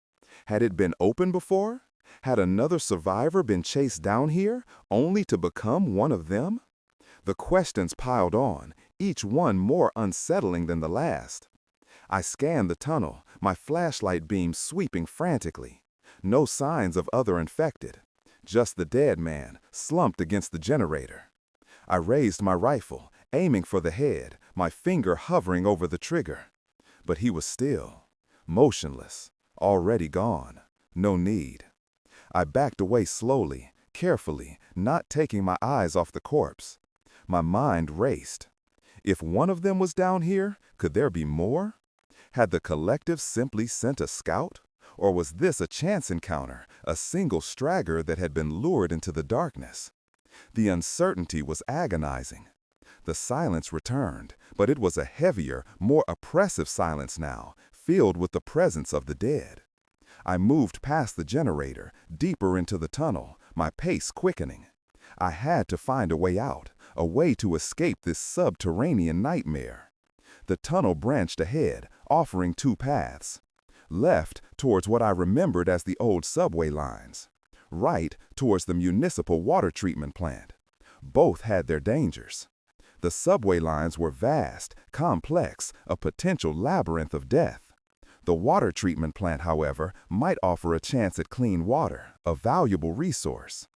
Had it been open before? Had another survivor been chased down here, only to become one of them? The questions piled on, each one more unsettling than the last. I scanned the tunnel, my flashlight beam sweeping frantically. No signs of other infected. Just the dead man, slumped against the generator. I raised my rifle, aiming for the head, my finger hovering over the trigger. But he was still, motionless, already gone. No need. I backed away slowly, carefully, not taking my eyes off the corpse. My mind raced. If one of them was down here, could there be more? Had the collective simply sent a scout? Or was this a chance encounter, a single straggler that had been lured into the darkness? The uncertainty was agonizing. The silence returned, but it was a heavier, more oppressive silence now, filled with the presence of the dead. I moved past the generator, deeper into the tunnel, my pace quickening. I had to find a way out, a way to escape this subterranean nightmare. The tunnel branched ahead, offering two paths. Left towards what I remembered as the old subway lines. Right towards the municipal water treatment plant. Both had their dangers. The subway lines were vast, complex, a potential labyrinth of death. The water treatment plant, however, might offer a chance at clean water, a valuable resource.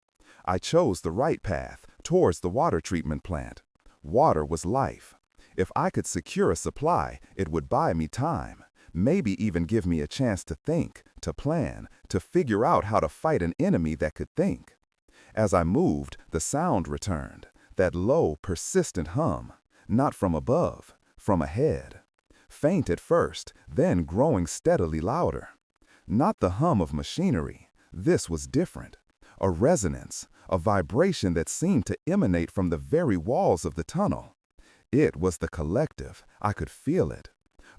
I chose the right path, towards the water treatment plant. Water was life. If I could secure a supply, it would buy me time, maybe even give me a chance to think, to plan, to figure out how to fight an enemy that could think. As I moved, the sound returned, that low, persistent hum, not from above, from ahead. Faint at first, then growing steadily louder. Not the hum of machinery. This was different. A resonance, a vibration that seemed to emanate from the very walls of the tunnel. It was the collective. I could feel it.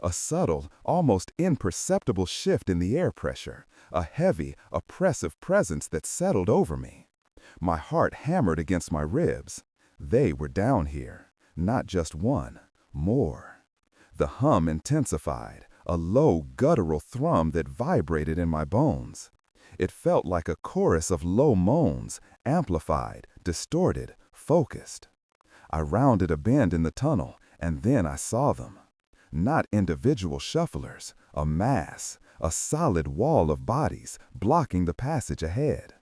A subtle, almost imperceptible shift in the air pressure, a heavy, oppressive presence that settled over me. My heart hammered against my ribs. They were down here, not just one, more. The hum intensified, a low, guttural thrum that vibrated in my bones. It felt like a chorus of low moans, amplified, distorted, focused. I rounded a bend in the tunnel, and then I saw them. Not individual shufflers, a mass, a solid wall of bodies blocking the passage ahead.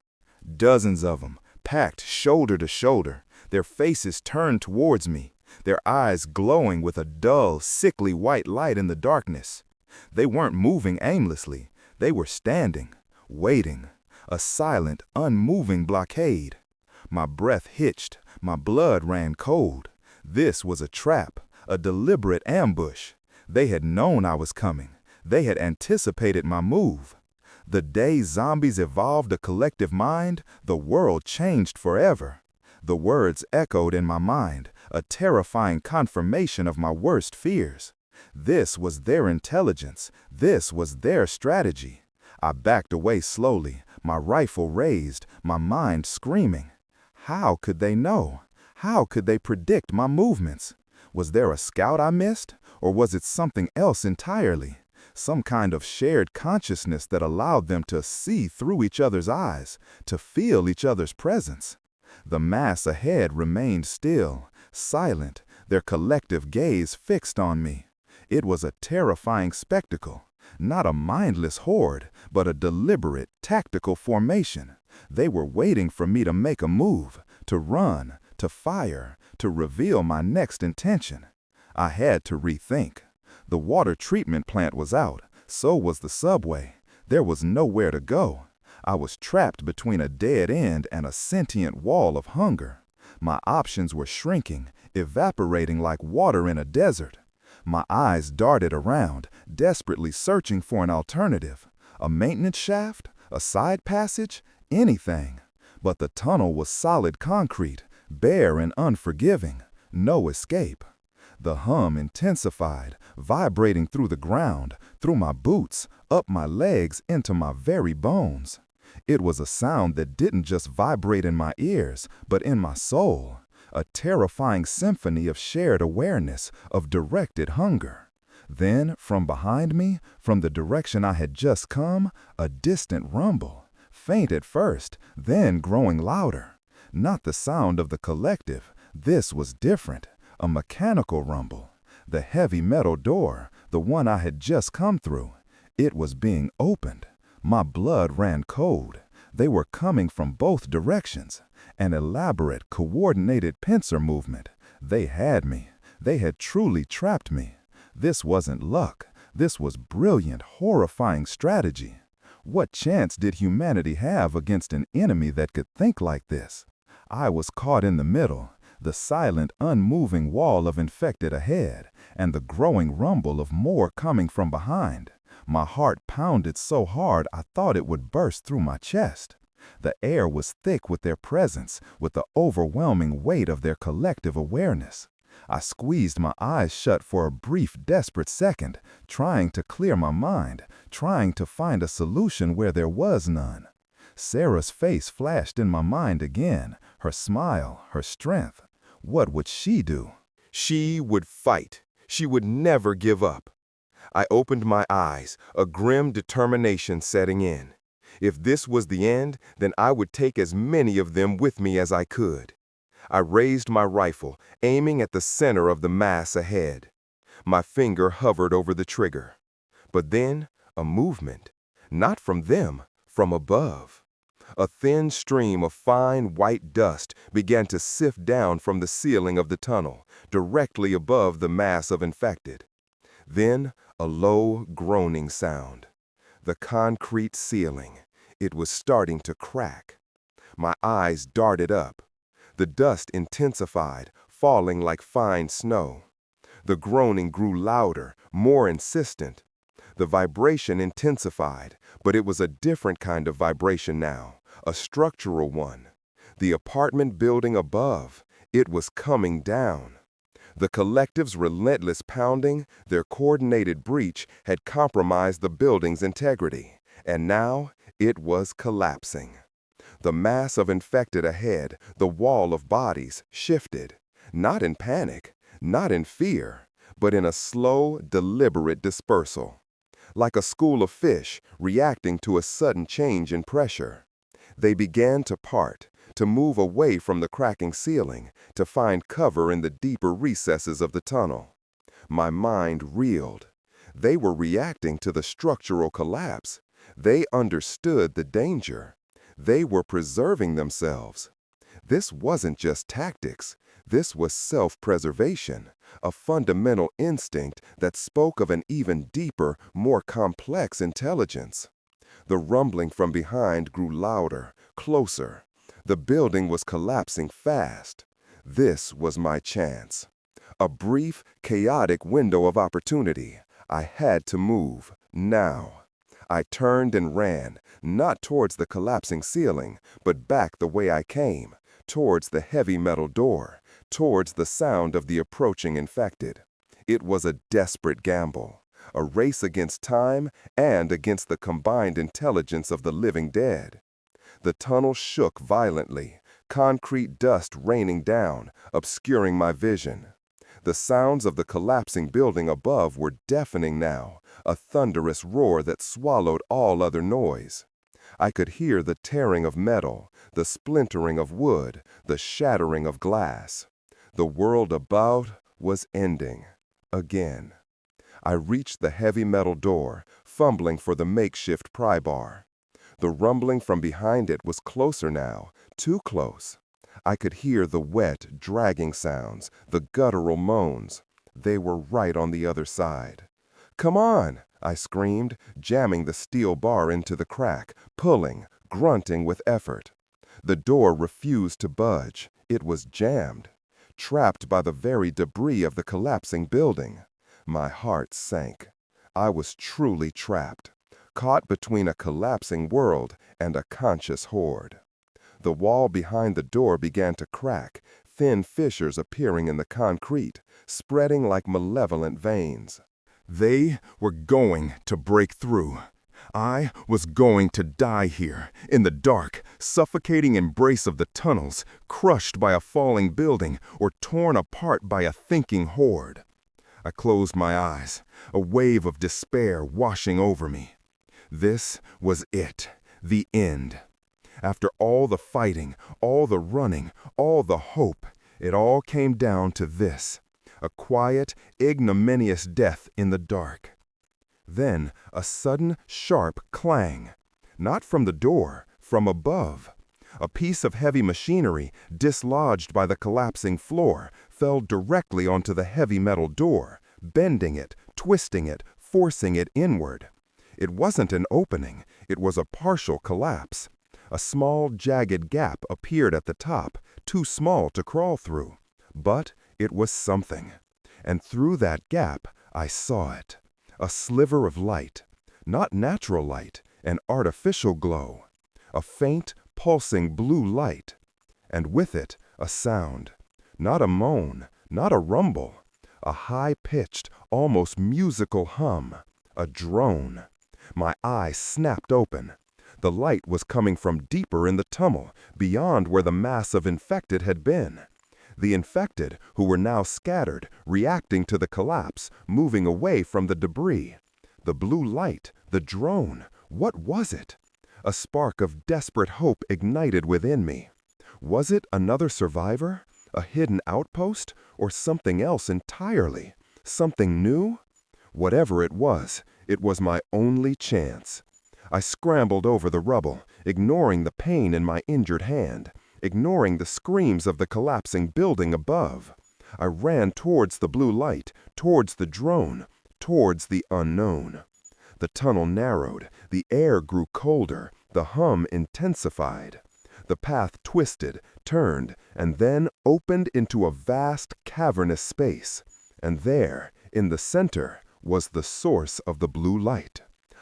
Dozens of them, packed shoulder to shoulder, their faces turned towards me, their eyes glowing with a dull, sickly white light in the darkness. They weren't moving aimlessly. They were standing, waiting, a silent, unmoving blockade. My breath hitched, my blood ran cold. This was a trap, a deliberate ambush. They had known I was coming. They had anticipated my move. The day zombies evolved a collective mind, the world changed forever. The words echoed in my mind, a terrifying confirmation of my worst fears. This was their intelligence. This was their strategy. I backed away slowly, my rifle raised, my mind screaming. How could they know? How could they predict my movements? Was there a scout I missed? Or was it something else entirely? Some kind of shared consciousness that allowed them to see through each other's eyes, to feel each other's presence. The mass ahead remained still, silent, their collective gaze fixed on me. It was a terrifying spectacle. Not a mindless horde, but a deliberate, tactical formation. They were waiting for me to make a move, to run, to fire, to reveal my next intention. I had to rethink. The water treatment plant was out, so was the subway. There was nowhere to go. I was trapped between a dead end and a sentient wall of hunger. My options were shrinking, evaporating like water in a desert. My eyes darted around, desperately searching for an alternative. A maintenance shaft? A side passage? Anything. But the tunnel was solid concrete, bare and unforgiving. No escape. The hum intensified, vibrating through the ground, through my boots, up my legs, into my very bones. It was a sound that didn't just vibrate in my ears, but in my soul. A terrifying symphony of shared awareness, of directed hunger. Then, from behind me, from the direction I had just come, a distant rumble. Faint at first, then growing louder. Not the sound of the collective. This was different. A mechanical rumble. The heavy metal door, the one I had just come through. It was being opened. My blood ran cold. They were coming from both directions. An elaborate, coordinated pincer movement. They had me. They had truly trapped me. This wasn't luck. This was brilliant, horrifying strategy. What chance did humanity have against an enemy that could think like this? I was caught in the middle. the silent, unmoving wall of infected ahead, and the growing rumble of more coming from behind. My heart pounded so hard I thought it would burst through my chest. The air was thick with their presence, with the overwhelming weight of their collective awareness. I squeezed my eyes shut for a brief, desperate second, trying to clear my mind, trying to find a solution where there was none. Sarah's face flashed in my mind again, her smile, her strength. What would she do? She would fight. She would never give up. I opened my eyes, a grim determination setting in. If this was the end, then I would take as many of them with me as I could. I raised my rifle, aiming at the center of the mass ahead. My finger hovered over the trigger. But then, a movement. Not from them, from above. A thin stream of fine white dust began to sift down from the ceiling of the tunnel, directly above the mass of infected. Then, a low, groaning sound. The concrete ceiling. It was starting to crack. My eyes darted up. The dust intensified, falling like fine snow. The groaning grew louder, more insistent. The vibration intensified, but it was a different kind of vibration now, a structural one. The apartment building above, it was coming down. The collective's relentless pounding, their coordinated breach, had compromised the building's integrity, and now it was collapsing. The mass of infected ahead, the wall of bodies, shifted, not in panic, not in fear, but in a slow, deliberate dispersal. Like a school of fish reacting to a sudden change in pressure. They began to part, to move away from the cracking ceiling, to find cover in the deeper recesses of the tunnel. My mind reeled. They were reacting to the structural collapse. They understood the danger. They were preserving themselves. This wasn't just tactics. This was self-preservation, a fundamental instinct that spoke of an even deeper, more complex intelligence. The rumbling from behind grew louder, closer. The building was collapsing fast. This was my chance. A brief, chaotic window of opportunity. I had to move, now. I turned and ran, not towards the collapsing ceiling, but back the way I came, towards the heavy metal door, towards the sound of the approaching infected. It was a desperate gamble, a race against time and against the combined intelligence of the living dead. The tunnel shook violently, concrete dust raining down, obscuring my vision. The sounds of the collapsing building above were deafening now, a thunderous roar that swallowed all other noise. I could hear the tearing of metal, the splintering of wood, the shattering of glass. The world about was ending. Again. I reached the heavy metal door, fumbling for the makeshift pry bar. The rumbling from behind it was closer now, too close. I could hear the wet, dragging sounds, the guttural moans. They were right on the other side. "Come on!" I screamed, jamming the steel bar into the crack, pulling, grunting with effort. The door refused to budge. It was jammed, trapped by the very debris of the collapsing building. My heart sank. I was truly trapped, caught between a collapsing world and a conscious horde. The wall behind the door began to crack, thin fissures appearing in the concrete, spreading like malevolent veins. They were going to break through. I was going to die here, in the dark, suffocating embrace of the tunnels, crushed by a falling building or torn apart by a thinking horde. I closed my eyes, a wave of despair washing over me. This was it, the end. After all the fighting, all the running, all the hope, it all came down to this, a quiet, ignominious death in the dark. Then a sudden, sharp clang, not from the door, from above. A piece of heavy machinery, dislodged by the collapsing floor, fell directly onto the heavy metal door, bending it, twisting it, forcing it inward. It wasn't an opening, it was a partial collapse. A small, jagged gap appeared at the top, too small to crawl through. But it was something. And through that gap, I saw it. A sliver of light. Not natural light, an artificial glow. A faint, pulsing blue light. And with it, a sound. Not a moan, not a rumble. A high-pitched, almost musical hum. A drone. My eyes snapped open. The light was coming from deeper in the tunnel, beyond where the mass of infected had been. The infected, who were now scattered, reacting to the collapse, moving away from the debris. The blue light, the drone, what was it? A spark of desperate hope ignited within me. Was it another survivor? A hidden outpost? Or something else entirely? Something new? Whatever it was my only chance. I scrambled over the rubble, ignoring the pain in my injured hand, ignoring the screams of the collapsing building above. I ran towards the blue light, towards the drone, towards the unknown. The tunnel narrowed, the air grew colder, the hum intensified. The path twisted, turned, and then opened into a vast, cavernous space. And there, in the center, was the source of the blue light.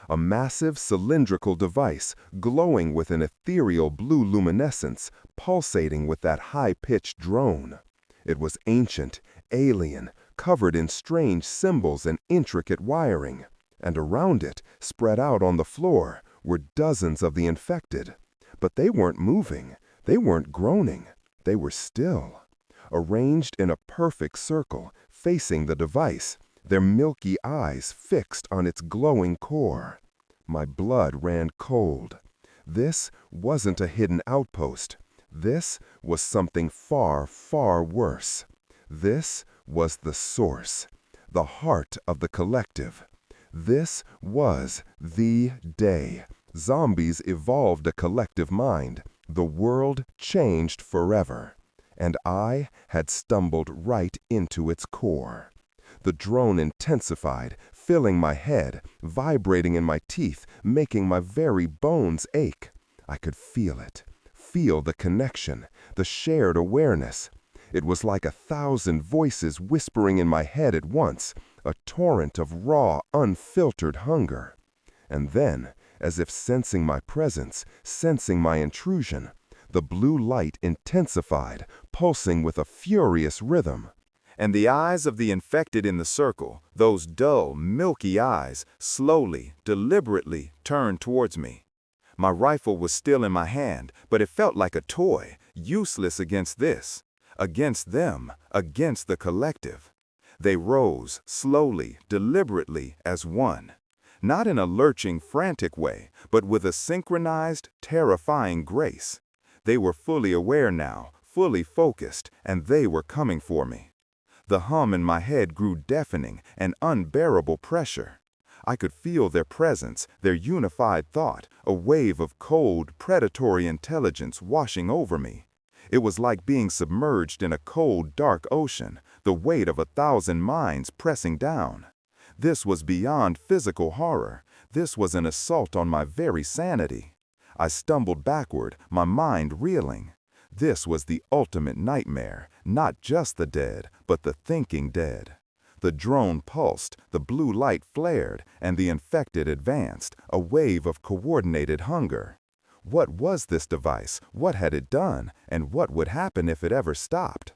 A massive cylindrical device, glowing with an ethereal blue luminescence, pulsating with that high-pitched drone. It was ancient, alien, covered in strange symbols and intricate wiring. And around it, spread out on the floor, were dozens of the infected. But they weren't moving, they weren't groaning, they were still. Arranged in a perfect circle, facing the device, their milky eyes fixed on its glowing core. My blood ran cold. This wasn't a hidden outpost. This was something far, far worse. This was the source, the heart of the collective. This was the day. Zombies evolved a collective mind. The world changed forever. And I had stumbled right into its core. The drone intensified, filling my head, vibrating in my teeth, making my very bones ache. I could feel it, feel the connection, the shared awareness. It was like 1,000 voices whispering in my head at once, a torrent of raw, unfiltered hunger. And then, as if sensing my presence, sensing my intrusion, the blue light intensified, pulsing with a furious rhythm. And the eyes of the infected in the circle, those dull, milky eyes, slowly, deliberately turned towards me. My rifle was still in my hand, but it felt like a toy, useless against this, against them, against the collective. They rose, slowly, deliberately, as one. Not in a lurching, frantic way, but with a synchronized, terrifying grace. They were fully aware now, fully focused, and they were coming for me. The hum in my head grew deafening, an unbearable pressure. I could feel their presence, their unified thought, a wave of cold, predatory intelligence washing over me. It was like being submerged in a cold, dark ocean, the weight of 1,000 minds pressing down. This was beyond physical horror. This was an assault on my very sanity. I stumbled backward, my mind reeling. This was the ultimate nightmare, not just the dead, but the thinking dead. The drone pulsed, the blue light flared, and the infected advanced, a wave of coordinated hunger. What was this device? What had it done? And what would happen if it ever stopped?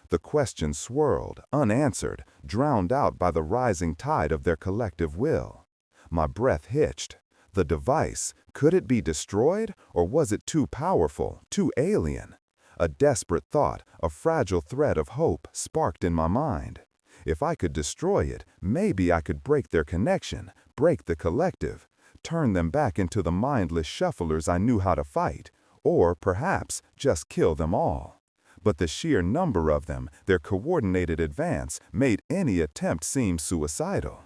The questions swirled, unanswered, drowned out by the rising tide of their collective will. My breath hitched. The device, could it be destroyed, or was it too powerful, too alien? A desperate thought, a fragile thread of hope sparked in my mind. If I could destroy it, maybe I could break their connection, break the collective, turn them back into the mindless shufflers I knew how to fight, or perhaps just kill them all. But the sheer number of them, their coordinated advance, made any attempt seem suicidal.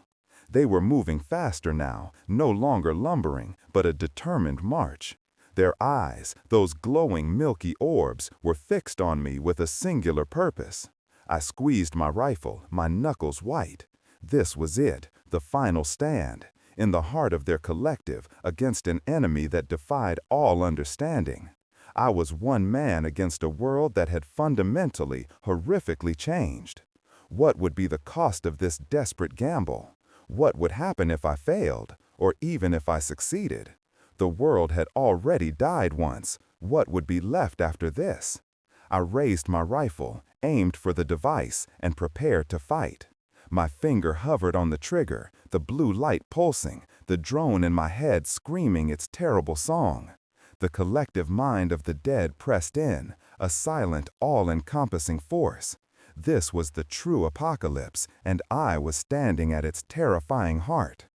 They were moving faster now, no longer lumbering, but a determined march. Their eyes, those glowing milky orbs, were fixed on me with a singular purpose. I squeezed my rifle, my knuckles white. This was it, the final stand, in the heart of their collective, against an enemy that defied all understanding. I was one man against a world that had fundamentally, horrifically changed. What would be the cost of this desperate gamble? What would happen if I failed, or even if I succeeded? The world had already died once. What would be left after this? I raised my rifle, aimed for the device, and prepared to fight. My finger hovered on the trigger, the blue light pulsing, the drone in my head screaming its terrible song. The collective mind of the dead pressed in, a silent, all-encompassing force. This was the true apocalypse, and I was standing at its terrifying heart.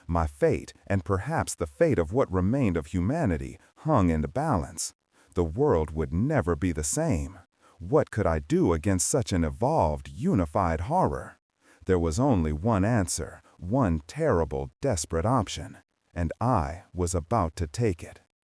My fate, and perhaps the fate of what remained of humanity, hung in the balance. The world would never be the same. What could I do against such an evolved, unified horror? There was only one answer, one terrible, desperate option, and I was about to take it.